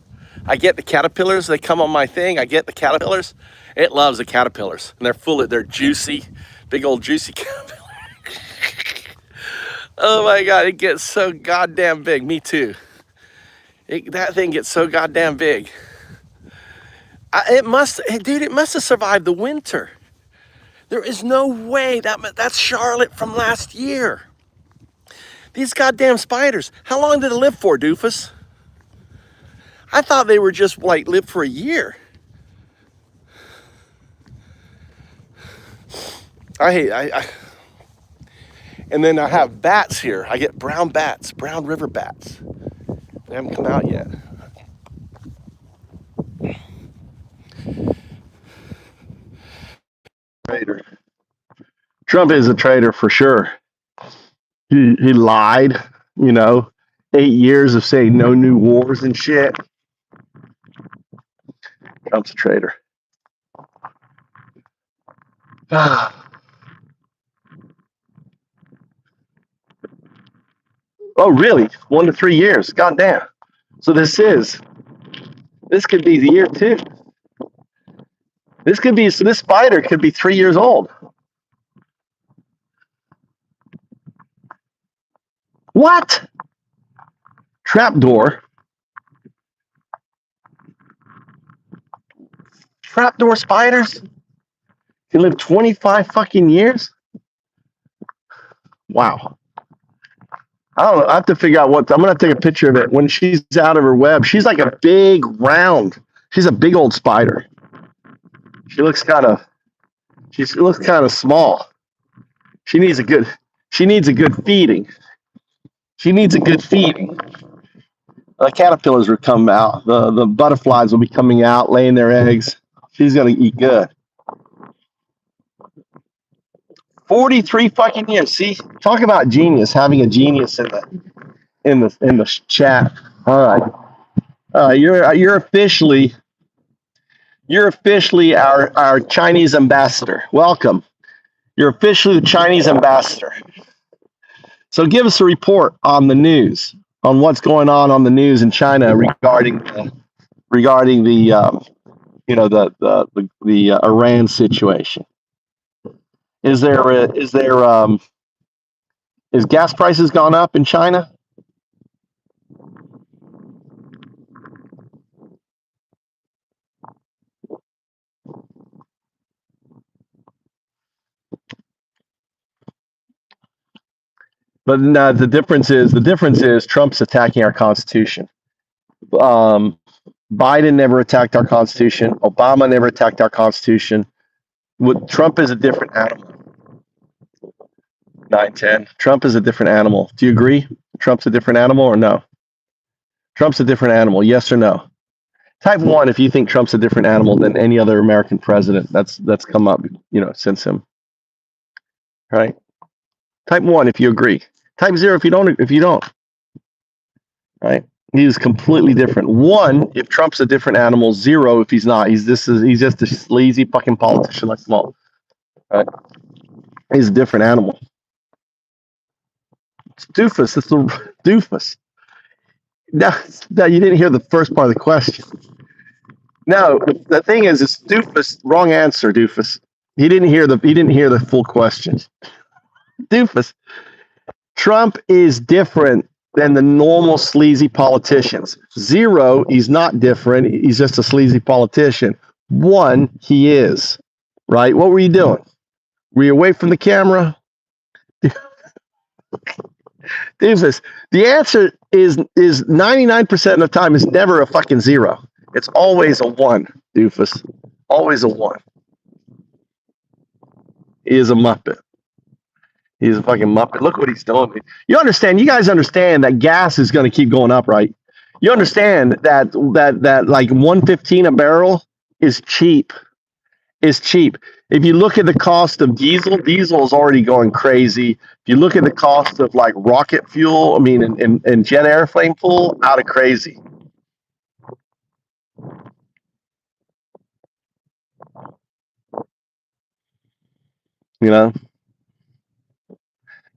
I get the caterpillars, they come on my thing, I get the caterpillars. It loves the caterpillars, and they're juicy, big old juicy caterpillars. Oh my God, it gets so goddamn big, me too. That thing gets so goddamn big. It must have survived the winter. There is no way that's Charlotte from last year. These goddamn spiders, how long did it live for, doofus? I thought they were just like live for a year. And then I have bats here. I get brown bats, brown river bats. They haven't come out yet. Traitor. Trump is a traitor for sure. He lied, 8 years of saying no new wars and shit. Trump's a traitor. Oh, really? 1 to 3 years. God damn. So this could be the year too. This spider could be 3 years old. What? Trapdoor spiders can live 25 fucking years? Wow. I don't know. I have to figure out I'm going to take a picture of it when she's out of her web. She's like a big round. She's a big old spider. She looks kind of She looks kind of small. She needs a good feeding. She needs a good feeding. The caterpillars will come out. The butterflies will be coming out, laying their eggs. She's gonna eat good. 43 fucking years. See, talk about genius. Having a genius in the chat. All right. You're officially our Chinese ambassador. Welcome. You're officially the Chinese ambassador. So give us a report on the news, on what's going on the news in China regarding the Iran situation. Is gas prices gone up in China? But no, the difference is Trump's attacking our Constitution. Biden never attacked our Constitution. Obama never attacked our Constitution. Trump is a different animal. 910. Trump is a different animal. Do you agree? Trump's a different animal or no? Trump's a different animal. Yes or no? Type 1 if you think Trump's a different animal than any other American president that's come up, since him. Right? Type 1 if you agree. Type 0 if you don't. Right? He's completely different. 1 if Trump's a different animal. 0 if he's not. He's just a sleazy fucking politician like them all. Right? He's a different animal. It's doofus. It's the doofus. Now you didn't hear the first part of the question. No, the thing is, it's doofus. Wrong answer, doofus. He didn't hear the full question. Doofus. Trump is different than the normal sleazy politicians. 0, he's not different. He's just a sleazy politician. 1, he is. Right? What were you doing? Were you away from the camera? Doofus. The answer is 99% of the time is never a fucking 0. It's always a 1, doofus. Always a 1. He is a Muppet. He's a fucking Muppet. Look what he's doing. You guys understand that gas is going to keep going up, right? You understand that like 115 a barrel is cheap. Is cheap. If you look at the cost of diesel is already going crazy. If you look at the cost of like rocket fuel, and jet airplane fuel, out of crazy.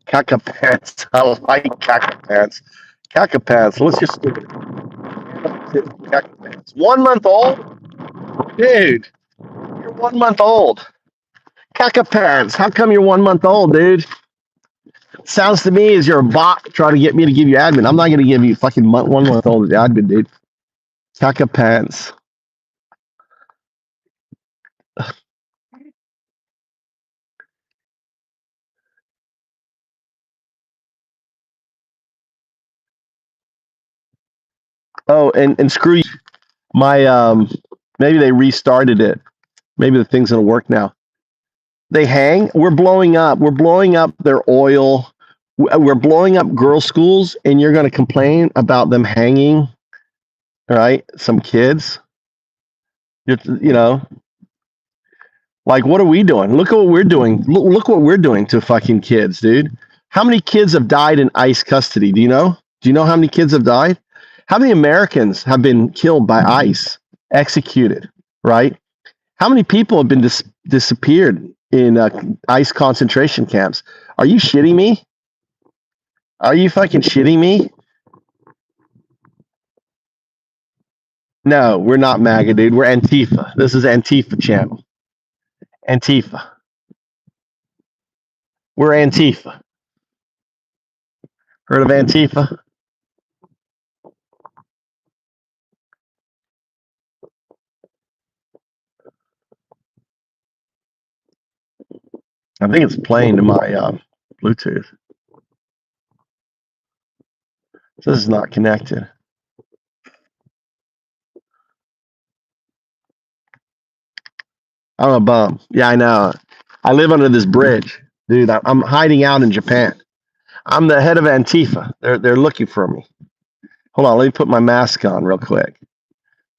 Caca pants. I like caca pants. Caca pants. Let's just do it. Caca pants. 1 month old? Dude, you're 1 month old. Caca pants. How come you're 1 month old, dude? Sounds to me as you're a bot trying to get me to give you admin. I'm not going to give you fucking 1 month old admin, dude. Caca pants. Oh, and screw you. My maybe they restarted it. Maybe the thing's gonna work now. They hang. We're blowing up. We're blowing up their oil. We're blowing up girls' schools, and you're gonna complain about them hanging. Right? Some kids. Like, what are we doing? Look at what we're doing. Look what we're doing to fucking kids, dude. How many kids have died in ICE custody? Do you know? Do you know how many kids have died? How many Americans have been killed by ICE, executed, right? How many people have been disappeared in ICE concentration camps? Are you shitting me? Are you fucking shitting me? No, we're not MAGA, dude. We're Antifa. This is Antifa channel. Antifa. We're Antifa. Heard of Antifa? I think it's playing to my Bluetooth. This is not connected. I'm a bum. Yeah, I know. I live under this bridge, dude. I'm hiding out in Japan. I'm the head of Antifa. They're looking for me. Hold on, let me put my mask on real quick.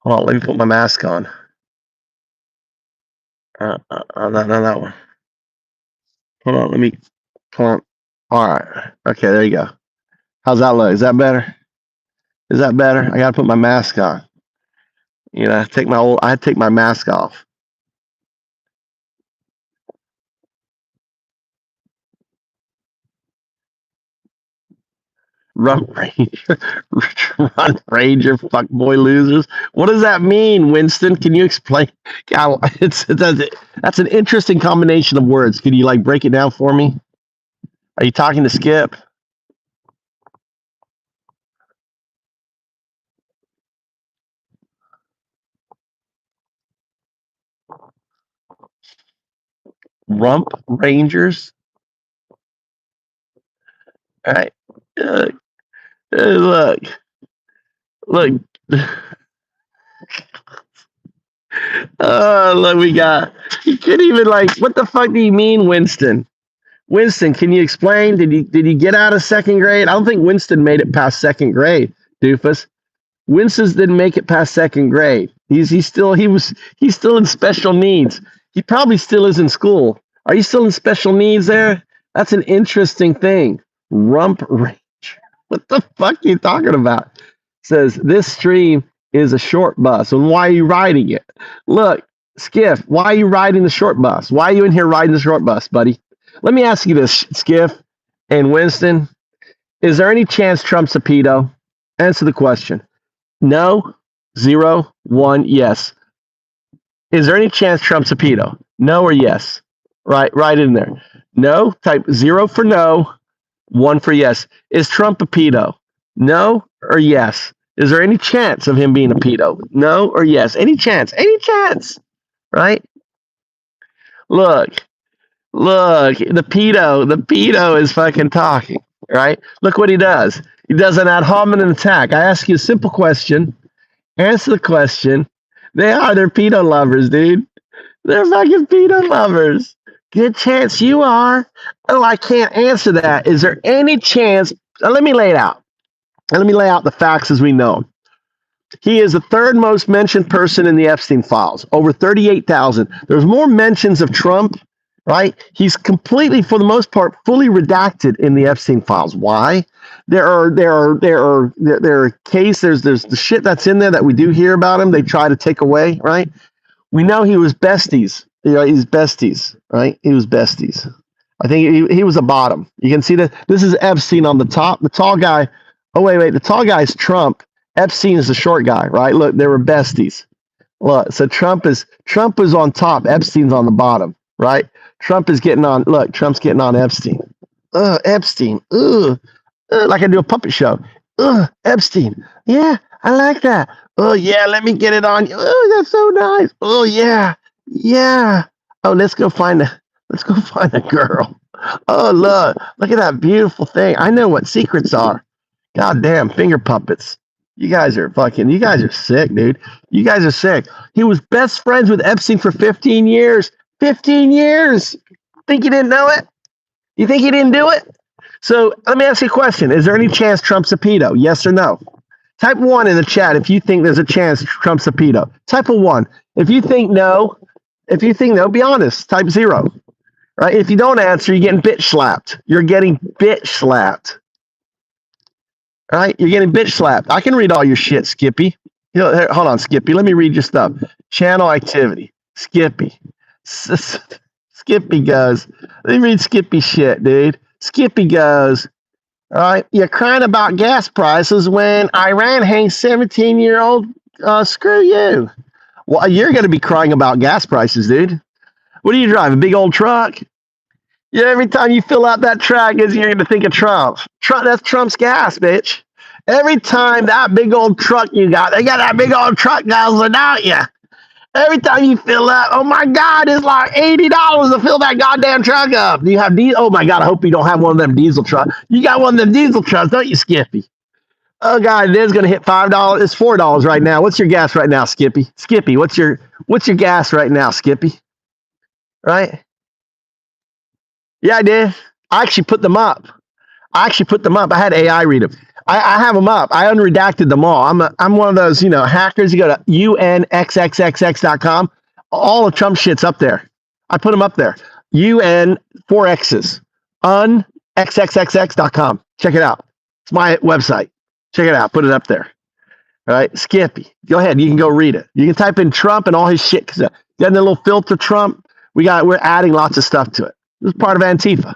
Hold on, let me put my mask on. Not that one. Hold on, let me. Hold on. All right. Okay, there you go. How's that look? Is that better? Is that better? I gotta put my mask on. You know, I had to take my mask off. Run Ranger, Run Ranger, fuck boy losers. What does that mean, Winston? Can you explain? God, that's an interesting combination of words. Can you like break it down for me? Are you talking to Skip? Rump Rangers? All right. Look. Look. Look, we got. You couldn't even like. What the fuck do you mean, Winston? Winston, can you explain? Did you get out of second grade? I don't think Winston made it past second grade, doofus. Winston didn't make it past second grade. He's still in special needs. He probably still is in school. Are you still in special needs there? That's an interesting thing. Rump Range. What the fuck are you talking about? Says this stream is a short bus. And why are you riding it? Look, Skiff, why are you riding the short bus? Why are you in here riding the short bus, buddy? Let me ask you this, Skiff and Winston. Is there any chance Trump's a pedo? Answer the question. No, 0, 1, yes. Is there any chance Trump's a pedo? No or yes? Right in there. No, type 0 for no, 1 for yes. Is Trump a pedo? No or yes? Is there any chance of him being a pedo? No or yes? Any chance? Any chance? Right? Look, the pedo is fucking talking, right? Look what he does. He does an ad hominem attack. I ask you a simple question. Answer the question. They're pedo lovers, dude. They're fucking pedo lovers. Good chance you are. Oh, I can't answer that. Is there any chance? Let me lay it out. Let me lay out the facts as we know them. He is the third most mentioned person in the Epstein files, over 38,000. There's more mentions of Trump, right? He's completely, for the most part, fully redacted in the Epstein files. Why? There's the shit that's in there that we do hear about him. They try to take away, right? We know he was besties. He's besties, right? He was besties. I think he was a bottom. You can see that this is Epstein on the top. The tall guy. Oh wait. The tall guy is Trump. Epstein is the short guy, right? Look, they were besties. Look, so Trump is on top. Epstein's on the bottom, right? Trump's getting on Epstein. Epstein. Like I do a puppet show. Epstein. Yeah, I like that. Oh yeah, let me get it on you. Oh, that's so nice. Oh yeah. Yeah. Oh, let's go find a girl. Oh look at that beautiful thing. I know what secrets are. Goddamn finger puppets. You guys are sick, dude. You guys are sick. He was best friends with Epstein for 15 years. 15 years. Think you didn't know it? You think he didn't do it? So let me ask you a question. Is there any chance Trump's a pedo? Yes or no? Type 1 in the chat if you think there's a chance Trump's a pedo. Type a 1. If you think no, be honest. Type 0. Right? If you don't answer, you're getting bitch slapped. You're getting bitch slapped. All right, you're getting bitch slapped. I can read all your shit, Skippy. Hold on, Skippy. Let me read your stuff. Channel activity. Skippy. Skippy goes. Let me read Skippy shit, dude. Skippy goes. All right, you're crying about gas prices when Iran hangs 17-year-old. Screw you. Well, you're going to be crying about gas prices, dude. What do you drive? A big old truck? Yeah, every time you fill out that track, you're going to think of Trump. That's Trump's gas, bitch. Every time that big old truck you got, they got that big old truck guzzling out you. Every time you fill up, oh my God, it's like $80 to fill that goddamn truck up. Do you have diesel? Oh my God, I hope you don't have one of them diesel trucks. You got one of them diesel trucks, don't you, Skippy? Oh God, it is going to hit $5. It's $4 right now. What's your gas right now, Skippy? Skippy, what's your gas right now, Skippy? Right? Yeah, I did. I actually put them up. I had AI read them. I have them up. I unredacted them all. I'm one of those, hackers. You go to unxxxx.com. All of Trump shit's up there. I put them up there. UN 4X's. unxxxx.com. Check it out. It's my website. Check it out. Put it up there. All right. Skippy. Go ahead. You can go read it. You can type in Trump and all his shit. Got the little filter Trump. We're adding lots of stuff to it. This is part of Antifa.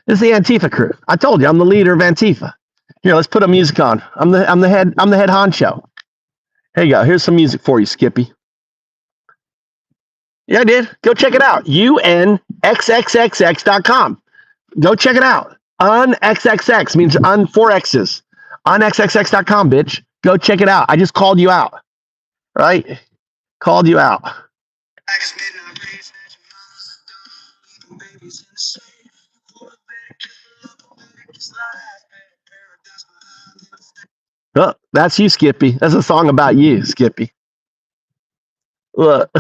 This is the Antifa crew. I told you, I'm the leader of Antifa. Here, let's put a music on. I'm the head honcho. Here you go. Here's some music for you, Skippy. Yeah, I did. Go check it out. unxxxx.com. Go check it out. Unxxx means un 4X's. Unxxx.com, bitch. Go check it out. I just called you out. Right? Called you out. Oh, that's you, Skippy. That's a song about you, Skippy. Look.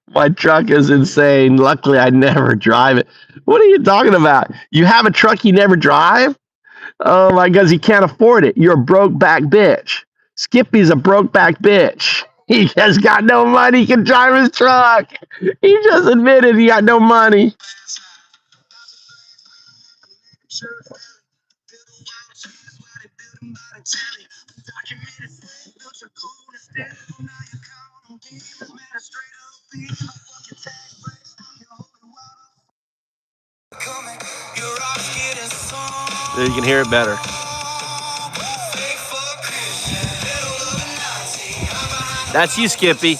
My truck is insane. Luckily, I never drive it. What are you talking about? You have a truck you never drive? Oh my God, he can't afford it. You're a broke back bitch. Skippy's a broke back bitch. He has got no money. He can drive his truck. He just admitted he got no money. There, you can hear it better. That's you, Skippy.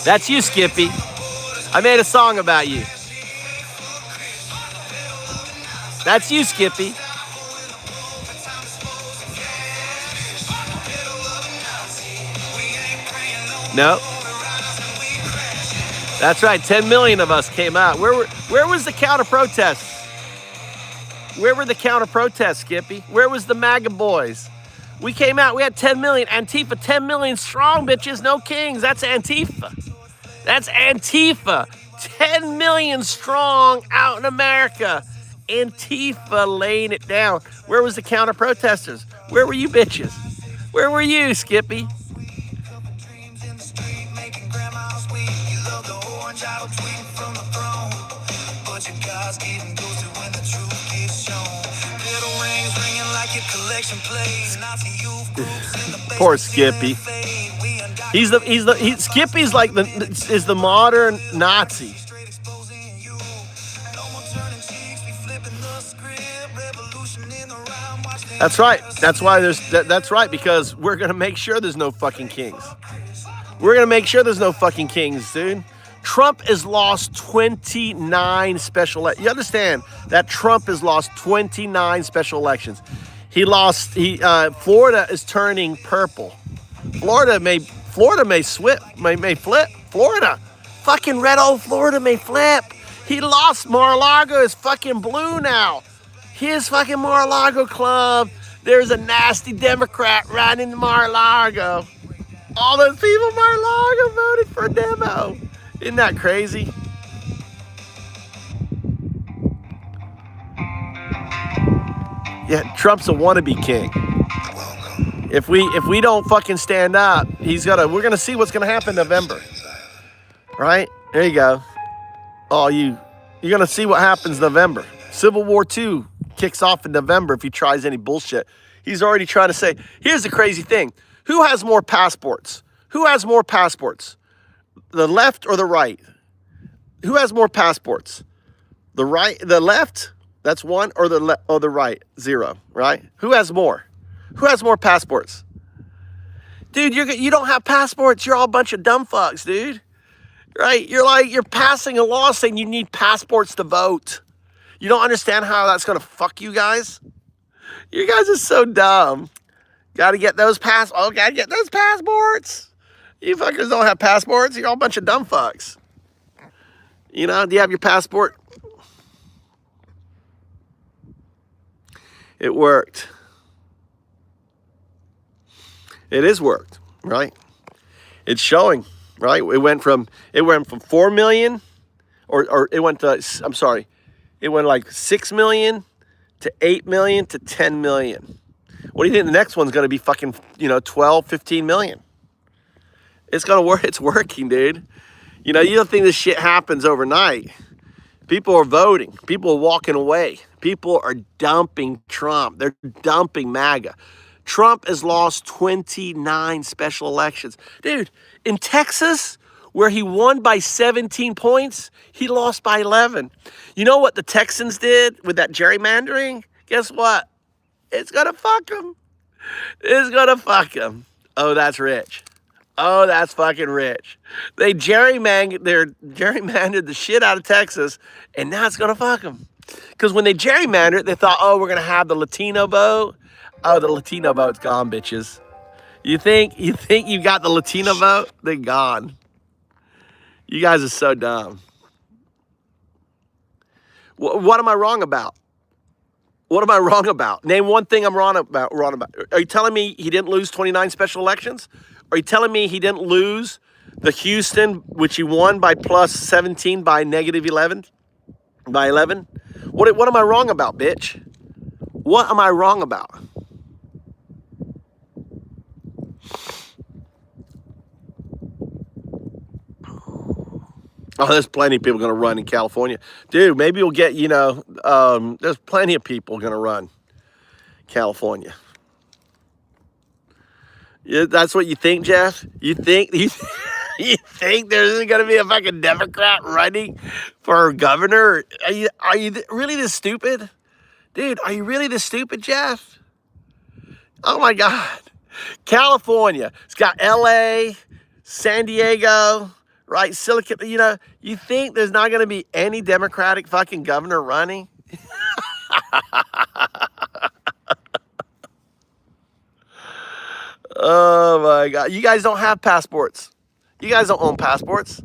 That's you, Skippy. I made a song about you. That's you, Skippy. No. That's right. 10 million of us came out. Where was the counter protests? Where were the counter protests, Skippy? Where was the MAGA boys? We came out. We had 10 million. Antifa, 10 million strong, bitches. No kings. That's Antifa. That's Antifa. 10 million strong out in America. Antifa laying it down. Where was the counter protesters? Where were you bitches? Where were you, Skippy? Poor Skippy. Skippy's like the modern Nazi. That's right. That's why that's right, because we're gonna make sure there's no fucking kings. We're gonna make sure there's no fucking kings, dude. Trump has lost 29 special elections. You understand that Trump has lost 29 special elections. Florida is turning purple. Florida may flip. Florida. Fucking red old Florida may flip. He lost. Mar-a-Lago is fucking blue now. His fucking Mar-a-Lago club. There's a nasty Democrat running Mar-a-Lago. All those people in Mar-a-Lago voted for a demo. Isn't that crazy? Yeah, Trump's a wannabe king. If we don't fucking stand up, we're gonna see what's gonna happen in November. Right? There you go. Oh, you're gonna see what happens in November. Civil War II kicks off in November if he tries any bullshit. He's already trying to say, here's the crazy thing. Who has more passports? Who has more passports? The left or the right? Who has more passports? The right, the left, that's one, or the right, zero, right? Who has more? Who has more passports? Dude, you don't have passports. You're all a bunch of dumb fucks, dude. Right? You're passing a law saying you need passports to vote. You don't understand how that's going to fuck you guys? You guys are so dumb. Gotta get those passports. You fuckers don't have passports. You're all a bunch of dumb fucks. Do you have your passport? It worked. It is worked, right? It's showing, right? It went from 4 million, or it went to, I'm sorry, it went like 6 million to 8 million to 10 million. What do you think the next one's going to be? Fucking, 12, 15 million. It's going to work. It's working, dude. You don't think this shit happens overnight. People are voting. People are walking away. People are dumping Trump. They're dumping MAGA. Trump has lost 29 special elections. Dude, in Texas, where he won by 17 points, he lost by 11. You know what the Texans did with that gerrymandering? Guess what? It's going to fuck them. It's going to fuck them. Oh, that's rich. Oh, that's fucking rich. They gerrymandered the shit out of Texas, and now it's going to fuck them. Because when they gerrymandered, they thought, oh, we're going to have the Latino vote. Oh, the Latino vote's gone, bitches. You think you got the Latino vote? They're gone. You guys are so dumb. What am I wrong about? What am I wrong about? Name one thing I'm wrong about. Are you telling me he didn't lose 29 special elections? Are you telling me he didn't lose the Houston, which he won by plus 17 by negative 11? By 11? What am I wrong about, bitch? What am I wrong about? Oh, there's plenty of people going to run in California. Dude, maybe you'll get, there's plenty of people going to run California. Yeah, that's what you think, Jeff? You think there's going to be a fucking Democrat running for governor? Are you really this stupid? Dude, are you really this stupid, Jeff? Oh my God. California. It's got LA, San Diego, right? Silicon, you think there's not going to be any Democratic fucking governor running? Oh my God. You guys don't have passports. You guys don't own passports.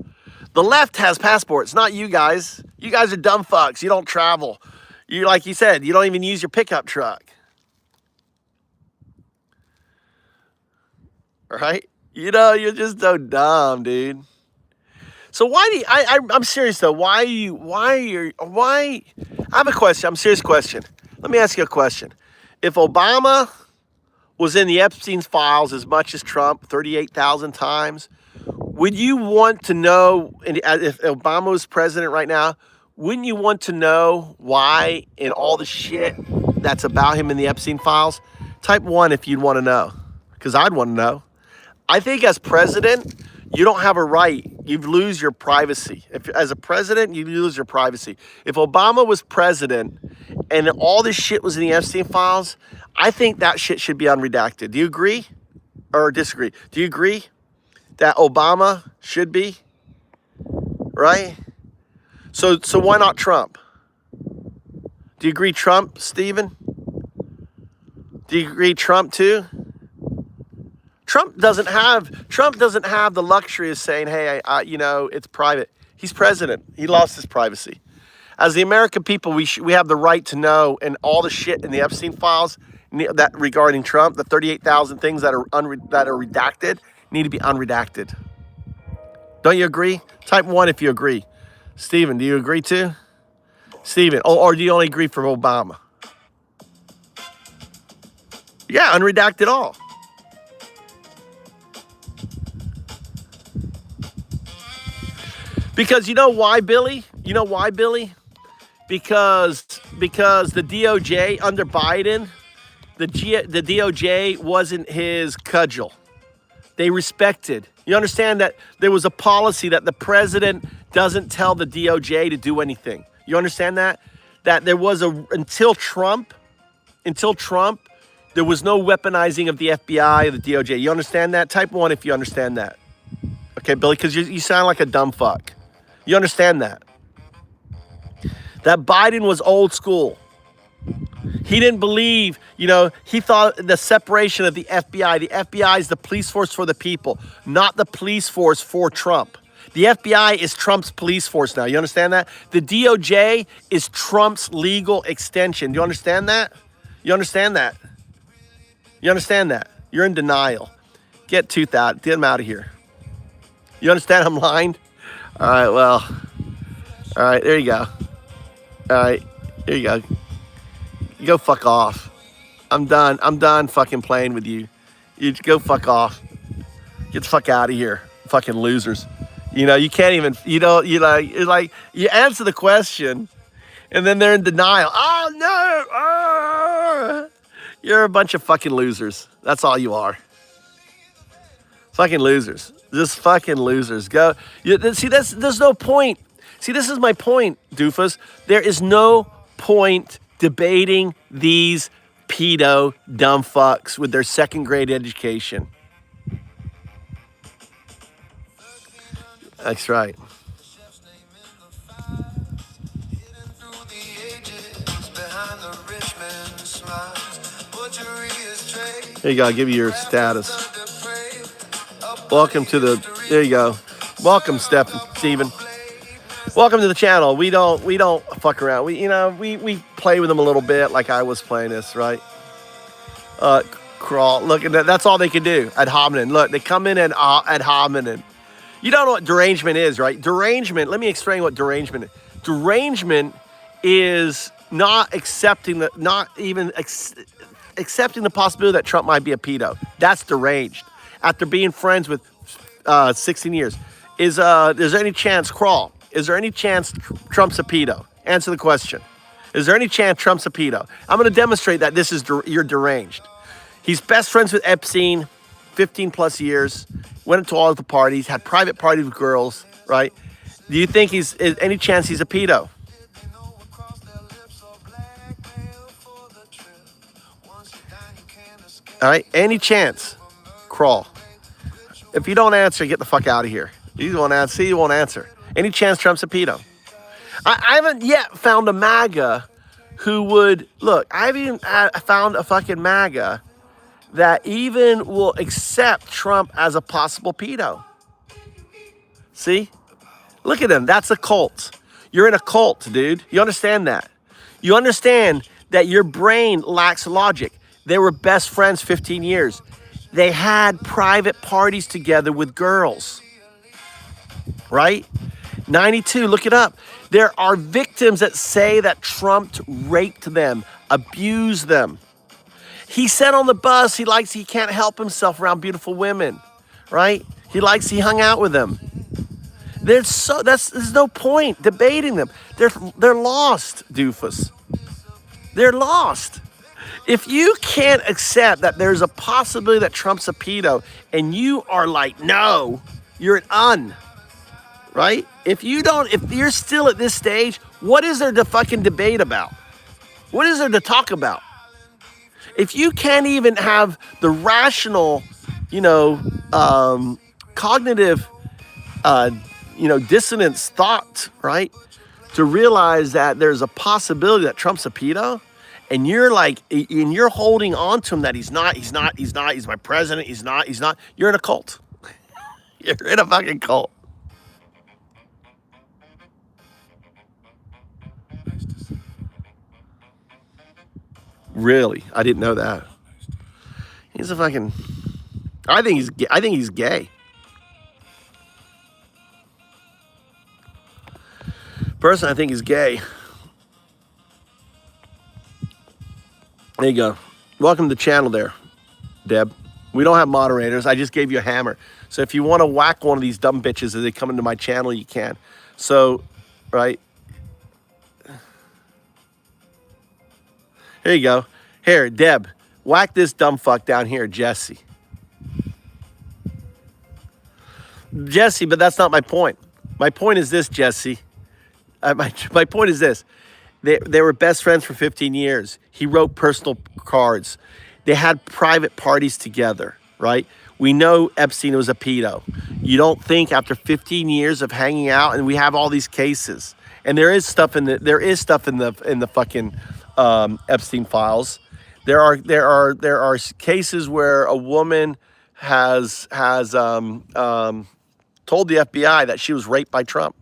The left has passports, not you guys. You guys are dumb fucks. You don't travel. You, like you said, you don't even use your pickup truck. Right? You're just so dumb, dude. So why do you, I'm serious though. I have a question. I'm a serious question. Let me ask you a question. If Obama was in the Epstein files as much as Trump, 38,000 times, would you want to know, if Obama was president right now, wouldn't you want to know why in all the shit that's about him in the Epstein files? Type 1 if you'd want to know, because I'd want to know. I think as president, you don't have a right. You lose your privacy. As a president, you lose your privacy. If Obama was president and all this shit was in the Epstein files, I think that shit should be unredacted. Do you agree or disagree? Do you agree that Obama should be? Right? So why not Trump? Do you agree Trump, Stephen? Do you agree Trump too? Trump doesn't have the luxury of saying, hey, it's private. He's president. He lost his privacy. As the American people, we have the right to know, and all the shit in the Epstein files that regarding Trump, the 38,000 things that are redacted need to be unredacted. Don't you agree? Type 1 if you agree. Stephen, do you agree too? Stephen, or do you only agree for Obama? Yeah, unredact it all. Because you know why, Billy? You know why, Billy? Because the DOJ under Biden, the DOJ wasn't his cudgel. They respected. You understand that there was a policy that the president doesn't tell the DOJ to do anything. You understand that? That there was until Trump, there was no weaponizing of the FBI or the DOJ. You understand that? Type 1 if you understand that. Okay, Billy, because you sound like a dumb fuck. You understand that? That Biden was old school. He didn't believe, he thought the separation of the FBI. The FBI is the police force for the people, not the police force for Trump. The FBI is Trump's police force now. You understand that? The DOJ is Trump's legal extension. Do you understand that? You understand that? You understand that? You're in denial. Get tooth out. Get him out of here. You understand I'm lying? All right, well. All right, there you go. All right, there you go. You go fuck off. I'm done. I'm done fucking playing with you. You go fuck off. Get the fuck out of here. Fucking losers. You know, you can't even, you don't, you like, you answer the question and then they're in denial. Oh, no. Oh. You're a bunch of fucking losers. That's all you are. Fucking losers. Just fucking losers. Go. See, there's no point. See, this is my point, doofus. There is no point debating these pedo dumb fucks with their second grade education. That's right. There you go. I'll give you your status. Welcome to the. There you go. Welcome, Stephen. Welcome to the channel. We don't fuck around. We play with them a little bit, like I was playing this, right? Crawl. Look, that's all they can do. Ad hominem. Look, they come in and ad hominem. You don't know what derangement is, right? Derangement. Let me explain what derangement is. Derangement is not accepting the, accepting the possibility that Trump might be a pedo. That's deranged. After being friends with 16 years, is there any chance, Crawl? Is there any chance Trump's a pedo? Answer the question. Is there any chance Trump's a pedo? I'm going to demonstrate that this is you're deranged. He's best friends with Epstein, 15 plus years. Went to all the parties, had private parties with girls, right? Do you think is any chance he's a pedo? All right, any chance? Crawl. If you don't answer, get the fuck out of here. You won't answer. See, you won't answer. Any chance Trump's a pedo? I haven't yet found a MAGA who would look. I haven't even found a fucking MAGA that even will accept Trump as a possible pedo. See? Look at him. That's a cult. You're in a cult, dude. You understand that? You understand that your brain lacks logic. They were best friends 15 years. They had private parties together with girls. Right? 92, look it up. There are victims that say that Trump raped them, abused them. He said on the bus he can't help himself around beautiful women, right? He hung out with them. There's no point debating them. They're lost, doofus. They're lost. If you can't accept that there's a possibility that Trump's a pedo and you are like, no, you're an right? If you're still at this stage, what is there to fucking debate about? What is there to talk about? If you can't even have the rational, cognitive, dissonance thought, right? To realize that there's a possibility that Trump's a pedo, and you're holding on to him that he's not, he's my president, he's not, you're in a cult. You're in a fucking cult. Really? I didn't know that. He's a fucking... I think he's gay. Personally, I think he's gay. There you go. Welcome to the channel there, Deb. We don't have moderators. I just gave you a hammer. So if you want to whack one of these dumb bitches as they come into my channel, you can. So, right... Here you go. Here, Deb, whack this dumb fuck down here, Jesse. Jesse, but that's not my point. My point is this, Jesse. My point is this. They were best friends for 15 years. He wrote personal cards. They had private parties together, right? We know Epstein was a pedo. You don't think after 15 years of hanging out, and we have all these cases, and there is stuff in the fucking Epstein files. There are cases where a woman has told the FBI that she was raped by Trump.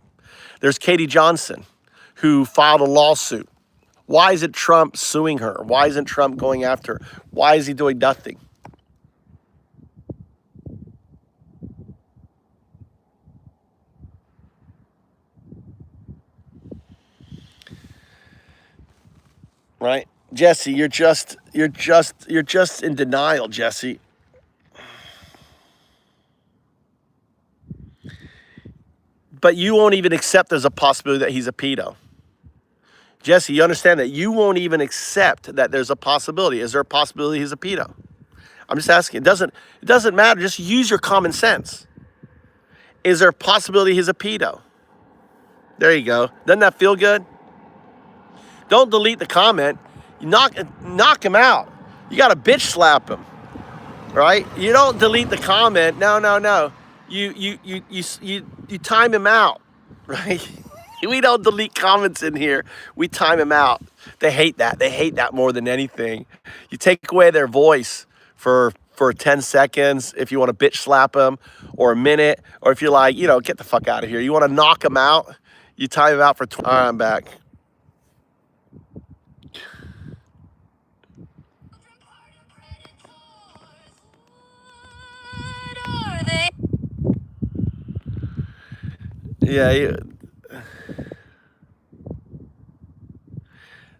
There's Katie Johnson, who filed a lawsuit. Why isn't Trump suing her? Why isn't Trump going after her? Why is he doing nothing? Jesse, you're just in denial, Jesse. But you won't even accept there's a possibility that he's a pedo. Jesse, you understand that you won't even accept that there's a possibility. Is there a possibility he's a pedo? I'm just asking. It doesn't matter. Just use your common sense. Is there a possibility he's a pedo? There you go. Doesn't that feel good? Don't delete the comment. You knock him out. You got to bitch slap him, right? You don't delete the comment. No. You time him out, right? We don't delete comments in here. We time him out. They hate that. They hate that more than anything. You take away their voice for 10 seconds if you want to bitch slap them, or a minute, or if you're like, get the fuck out of here. You want to knock them out, you time them out for 20. All right, I'm back. Yeah,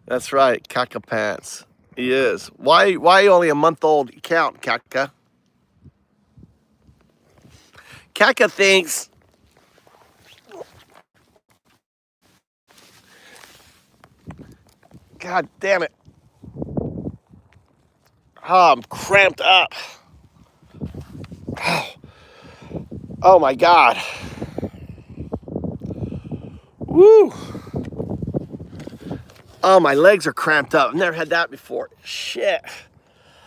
that's right, Caca Pants. He is. Why only a month-old count, Caca? Caca thinks God damn it. Oh, I'm cramped up. Oh my God. Woo. Oh, my legs are cramped up. I've never had that before. Shit.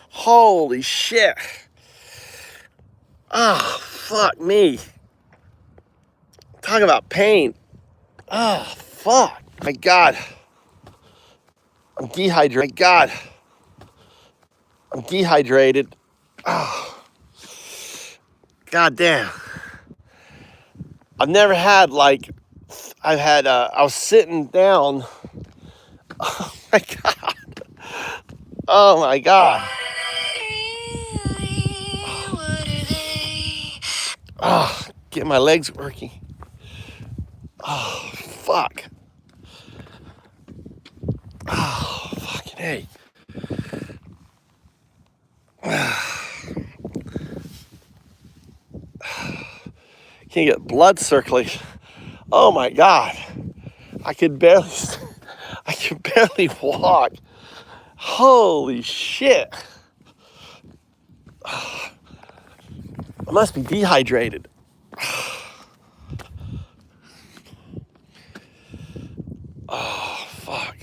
Holy shit. Oh, fuck me. Talk about pain. Oh, fuck. My God. I'm dehydrated. My God. I'm dehydrated. Oh. God damn. I've never had I was sitting down. Oh my God. Oh my God. Oh, get my legs working. Oh, fuck. Oh, fucking hey. Can't get blood circulation. Oh my God. I could barely walk. Holy shit. I must be dehydrated. Oh, fuck.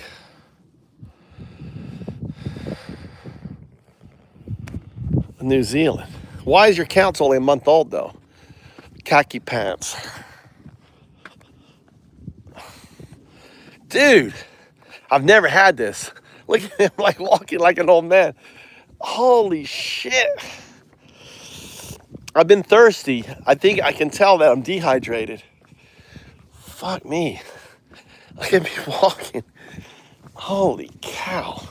New Zealand. Why is your count only a month old, though? Khaki pants. Dude, I've never had this. Look at him like walking like an old man. Holy shit. I've been thirsty. I think I can tell that I'm dehydrated. Fuck me. Look at me walking. Holy cow.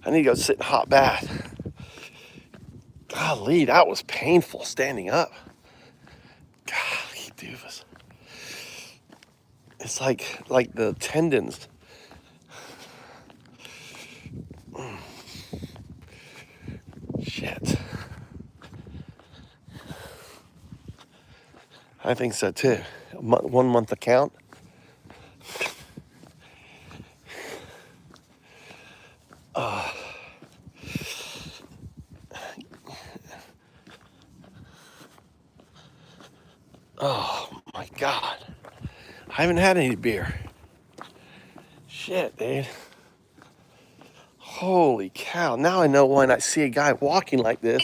I need to go sit in a hot bath. Golly, that was painful standing up. Golly, doofus. It's like the tendons. Shit. I think so too. 1 month account. Oh my God. I haven't had any beer. Shit, dude. Holy cow. Now I know when I see a guy walking like this.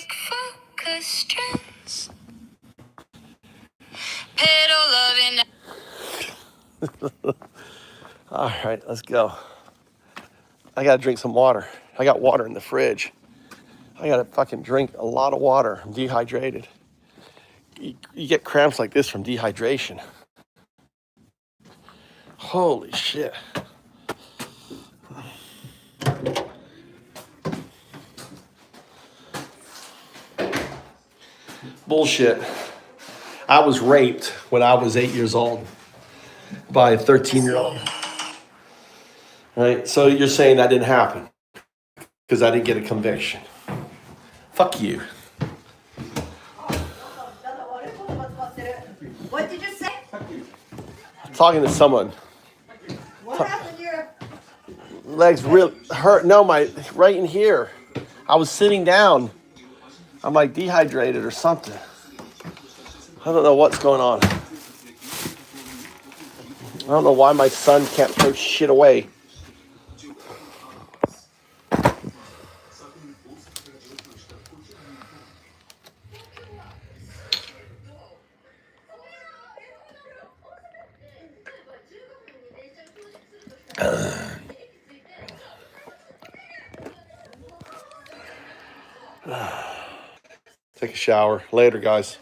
All right, let's go. I gotta drink some water. I got water in the fridge. I gotta fucking drink a lot of water. I'm dehydrated. You get cramps like this from dehydration. Holy shit. Bullshit. I was raped when I was 8 years old by a 13-year-old. Right? So you're saying that didn't happen because I didn't get a conviction. Fuck you. What did you say? I'm talking to someone. What happened to your Legs really hurt. No, my right in here. I was sitting down. I'm like dehydrated or something. I don't know what's going on. I don't know why my son can't throw shit away. Take a shower. Later, guys.